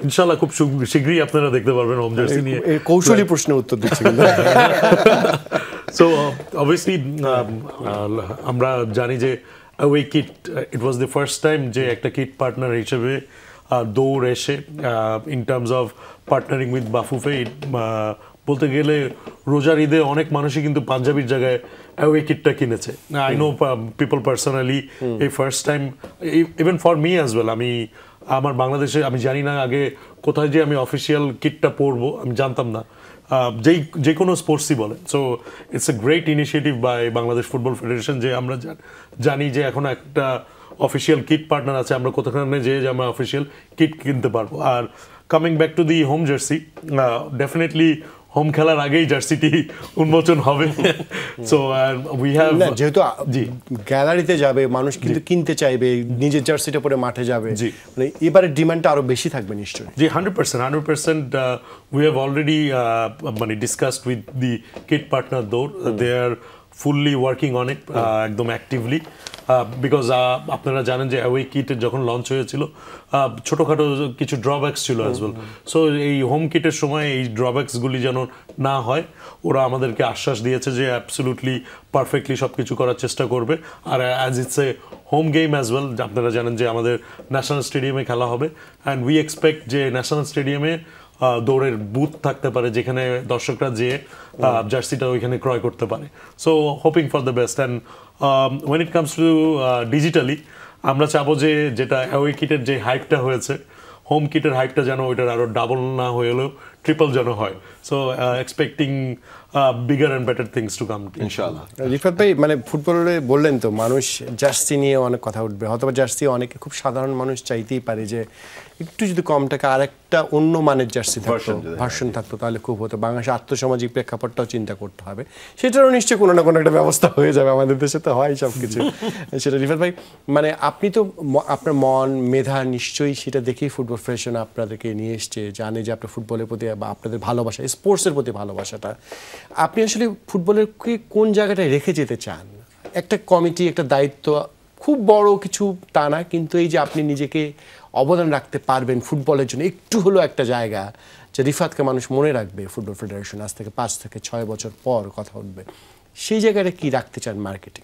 ইনশাআল্লাহ খুব শীঘ্রই আপনারা দেখতে পারবেন হোম জার্সি নিয়ে। কৌশলী প্রশ্নের উত্তর দিচ্ছি। সো অবভিয়াসলি আমরা জানি যে away kit, it was the first time যে একটা কিট পার্টনার হিসেবে দৌড় এসে in terms of partnering with Bafufe. বলতে গেলে রোজার ঈদে অনেক মানুষই কিন্তু পাঞ্জাবির জায়গায় অ্যাওয়ে কিটটা কিনেছে। আই নো পিপল পার্সোনালি, এই first time, even for me as well. আমার বাংলাদেশে আমি জানি না আগে কোথায় যে আমি অফিসিয়াল কিটটা পরবো, আমি জানতাম না, যে কোনো স্পোর্টসই বলে। So it's a great initiative by Bangladesh football federation যে আমরা জানি যে এখন একটা অফিসিয়াল কিট পার্টনার আছে, আমরা কোথাখানে যে আমরা অফিসিয়াল কিট কিনতে পারবো। Are coming back to the home jersey, definitely home খেলার আগেই জার্সিটি উন্মোচন হবে। সো উই হ্যাভ, যেহেতু গ্যালারিতে যাবে মানুষ, কিন্তু কিনতে চাইবে, নিজের জার্সিটা পরে মাঠে যাবে, মানে এবারে ডিমান্ডটা আরো বেশি থাকবে নিশ্চয়ই। জি, 100%. উই হ্যাভ অলরেডি মানে discussed with the kit partner দৌড়, দে আর ফুললি ওয়ার্কিং অন ইট, একদম অ্যাক্টিভলি, বিকজ আপনারা জানেন যে অ্যাওয়ে কিটের যখন লঞ্চ হয়েছিল ছোটোখাটো কিছু ড্রব্যাকস ছিল অ্যাজ ওয়েল। সো এই হোম কিটের সময় এই ড্রব্যাকসগুলি যেন না হয়, ওরা আমাদেরকে আশ্বাস দিয়েছে যে অ্যাবসলুটলি পারফেক্টলি সব কিছু করার চেষ্টা করবে। আর as it's a home game as well, আপনারা জানেন যে আমাদের ন্যাশনাল স্টেডিয়ামে খেলা হবে, অ্যান্ড উই এক্সপেক্ট যে ন্যাশনাল স্টেডিয়ামে দৌড়ের বুথ থাকতে পারে যেখানে দর্শকরা যেয়ে জার্সিটা ওইখানে ক্রয় করতে পারে। So hoping for the best. And when it comes to digitally, আমরা চাবো যে যেটা অ্যাওয়ে কিটের যে হাইপটা হয়েছে, হোম কিটের হাইপটা যেন ওইটার আরও ডাবল না হয়ে হলেও ট্রিপল যেন হয়। So expecting bigger and better things to come ইনশাআল্লাহ। রিফাত ভাই, মানে ফুটবলে বললেন তো মানুষ জার্সি নিয়ে অনেক কথা উঠবে, হয়তো জার্সি অনেকে, খুব সাধারণ মানুষ চাইতেই পারে যে একটু যদি কম টাকা আরেকটা অন্য মানের জার্সি থাকতো, ভার্সন থাকতো, তাহলে খুব হতো। বাংলাদেশের আর্থসামাজিক প্রেক্ষাপটটাও চিন্তা করতে হবে, সেটারও নিশ্চয়ই কোনো না কোনো একটা ব্যবস্থা হয়ে যাবে, আমাদের দেশে তো হয় সব কিছু। সেটা রিফাত ভাই, মানে আপনি তো আপনার মন মেধা নিশ্চয়ই সেটা দেখেই ফুটবল ফেডারেশন আপনাদেরকে নিয়ে এসছে, জানে যে আপনার ফুটবলের প্রতি বা আপনাদের ভালোবাসা, স্পোর্টসের প্রতি ভালোবাসাটা, আপনি আসলে ফুটবলেরকে কোন জায়গাটায় রেখে যেতে চান? একটা কমিটি, একটা দায়িত্ব, খুব বড় কিছু তা না, কিন্তু এই যে আপনি নিজেকে অবদান রাখতে পারবেন ফুটবলের জন্য, একটু হলো একটা জায়গা যে রিফাতকে মানুষ মনে রাখবে ফুটবল ফেডারেশন আজ থেকে 5 থেকে 6 বছর পর কথা উঠবে, সেই জায়গাটা কি রাখতে চান মার্কেটিং?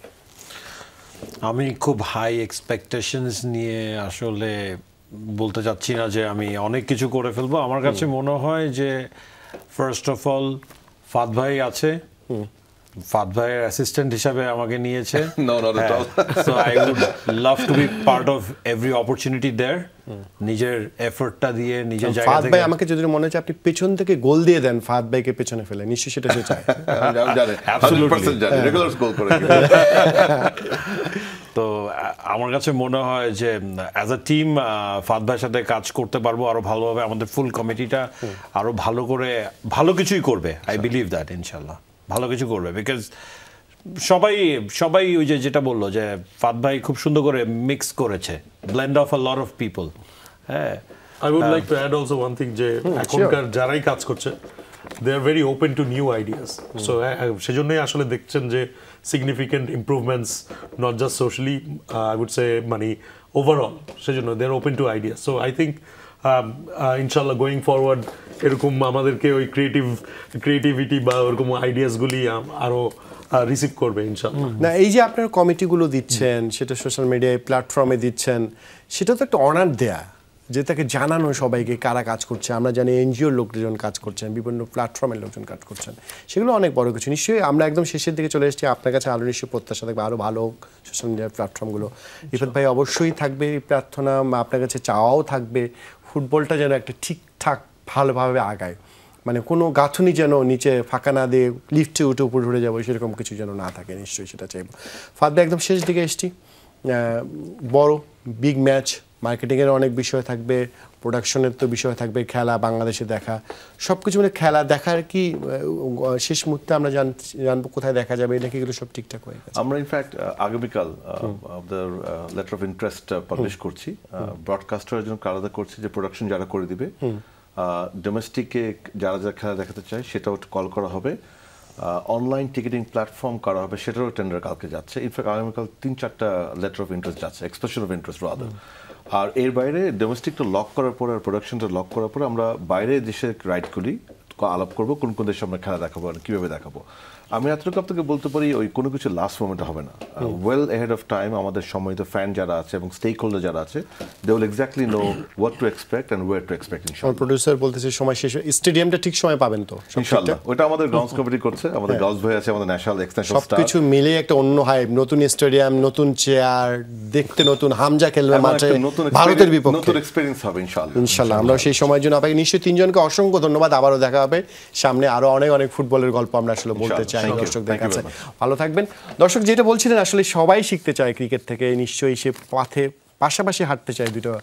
আমি খুব হাই এক্সপেকটেশনস নিয়ে আসলে বলতে চাচ্ছি না যে আমি অনেক কিছু করে ফেলবো। আমার কাছে মনে হয় যে ফার্স্ট অফ অল ফাদ ভাই আছে, ফাদ ভাইয়ের অ্যাসিস্ট্যান্ট হিসাবে আমাকে নিয়েছে। So I would love to be part of every opportunity there, নিজের এফোর্টটা দিয়ে নিজের জায়গা থেকে। ফাদ ভাই আমাকে যদি মনে হচ্ছে আপনি পেছন থেকে গোল দিয়ে দেন, ফাদ ভাইকে পেছনে ফেলে, নিশ্চয়ই সেটা সে চায়। তো আমার কাছে মনে হয় যে অ্যাজ আ টিম ফাদ ভাইয়ের সাথে কাজ করতে পারবো আরো ভালোভাবে। আমাদের ফুল কমিটিটা আরো ভালো করে ভালো কিছুই করবে, আই বিলিভ দ্যাট ইনশাল্লাহ ভালো কিছু করবে। বিকজ সবাই ওই যে যেটা বললো যে ফাদ ভাই খুব সুন্দর করে মিক্স করেছে, blend of a lot of people. হ্যাঁ, I would like to add also one thing যে এখনকার যারাই কাজ করছে they are very open to new ideas. So সেজন্যই আসলে দেখছেন যে significant improvements not just socially, I would say মানে overall, সেজন্য they are open to ideas. So I think ইনশাল্লাহ গোয়িং ফরওয়ার্ড এরকম আমাদেরকে ওই ক্রিয়েটিভিটি বা ওরকম আইডিয়াসগুলি আরো রিসিভ করবে ইনশাল্লাহ। না, এই যে আপনার কমিটিগুলো দিচ্ছেন, সেটা সোশ্যাল মিডিয়ায় প্ল্যাটফর্মে দিচ্ছেন, সেটা তো একটা অনার দেয়া, যে তাকে জানানো সবাইকে কারা কাজ করছে। আমরা জানি এনজিওর লোকজন কাজ করছেন, বিভিন্ন প্ল্যাটফর্মের লোকজন কাজ করছেন, সেগুলো অনেক বড় কিছু। নিশ্চয়ই আমরা একদম শেষের দিকে চলে এসেছি, আপনার কাছে আরও নিশ্চয়ই প্রত্যাশা থাকবে আরও ভালো সোশ্যাল মিডিয়ার প্ল্যাটফর্মগুলো। রিফাত ভাই অবশ্যই থাকবে এই প্রার্থনা, আপনার কাছে চাওয়াও থাকবে ফুটবলটা যেন একটা ঠিকঠাক ভালোভাবে আগায়, মানে কোনো গাঁথুনি যেন নিচে ফাঁকা না দিয়ে লিফটে উঠে উপরে উঠে যাবো সেরকম কিছু যেন না থাকে, নিশ্চয়ই সেটা চাইব। ফাদ ভাই একদম শেষ দিকে এসেছি, বড় বিগ ম্যাচ, মার্কেটিংয়ের অনেক বিষয় থাকবে, প্রোডাকশনের তো বিষয় থাকবে, খেলা বাংলাদেশে দেখা, সব কিছু মানে খেলা দেখার কি শেষ মুহূর্তে আমরা জানবো কোথায় দেখা যাবে, নাকি এগুলো সব ঠিকঠাক হয়ে গেছে? আমরা ইনফ্যাক্ট আগামীকাল আমাদের লেটার অফ ইন্টারেস্ট পাবলিশ করছি, ব্রডকাস্টারের জন্য আলাদা করছি, যে প্রোডাকশন যারা করে দিবে, ডোমেস্টিকে যারা যারা খেলা দেখাতে চায় সেটাও কল করা হবে, অনলাইন টিকিটিং প্ল্যাটফর্ম করা হবে, সেটারও টেন্ডার কালকে যাচ্ছে। ইনফ্যাক্ট আগামীকাল 3-4টা লেটার অফ ইন্টারেস্ট যাচ্ছে, এক্সপ্রেশন অফ ইন্টারেস্ট রাদার। আর এর বাইরে ডোমেস্টিকটা লক করার পরে আর প্রোডাকশনটা লক করার পরে আমরা বাইরে দেশের রাইটগুলি আলাপ করবো, কোন কোন দেশে আমরা খেলা দেখাবো আর কীভাবে দেখাবো। আমি এতটুকু আপনাকে বলতে পারি, ওই কোনো কিছু লাস্ট মোমেন্টে হবে না, ওয়েল এহেড অফ টাইম আমাদের সম্মানিত ফ্যান যারা আছে এবং স্টেক হোল্ডার যারা আছে, they will exactly know what to expect and where to expect. ইনশাআল্লাহ প্রোডিউসার বলতেছে সময় শেষ, স্টেডিয়ামটা ঠিক সময় পাবেন তো ইনশাআল্লাহ। ওটা আমাদের গ্রাউন্ডস কমিটি করছে, আমাদের গার্লস ভাই আছে, আমাদের ন্যাশনাল এক্সটেনশন স্টাফ, সবকিছু মিলে একটা অন্য হাইপ, নতুন স্টেডিয়াম, নতুন চেয়ার, দেখতে নতুন, হামজা খেলবে মাঠে ভারতের বিপক্ষে, নতুন এক্সপেরিয়েন্স হবে ইনশাআল্লাহ। ইনশাআল্লাহ আমরা সেই সময়ের জন্য আপনাকে নিশ্চয়ই তিনজনকে অসংখ্য ধন্যবাদ, আবারও দেখা হবে সামনে, আরো অনেক অনেক ফুটবলের গল্প আমরা আসলে বলতে চাই দর্শকদের কাছে। ভালো থাকবেন দর্শক। যেটা বলছিলেন আসলে সবাই শিখতে চায় ক্রিকেট থেকে, নিশ্চয়ই সে পথে পাশাপাশি হাঁটতে চায় দুটো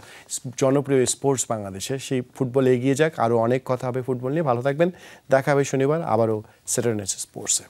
জনপ্রিয় স্পোর্টস বাংলাদেশে, সেই ফুটবল এগিয়ে যাক, আরও অনেক কথা হবে ফুটবল নিয়ে। ভালো থাকবেন, দেখা হবে শনিবার আবারও স্যাটারডে নাইট স্পোর্টসে।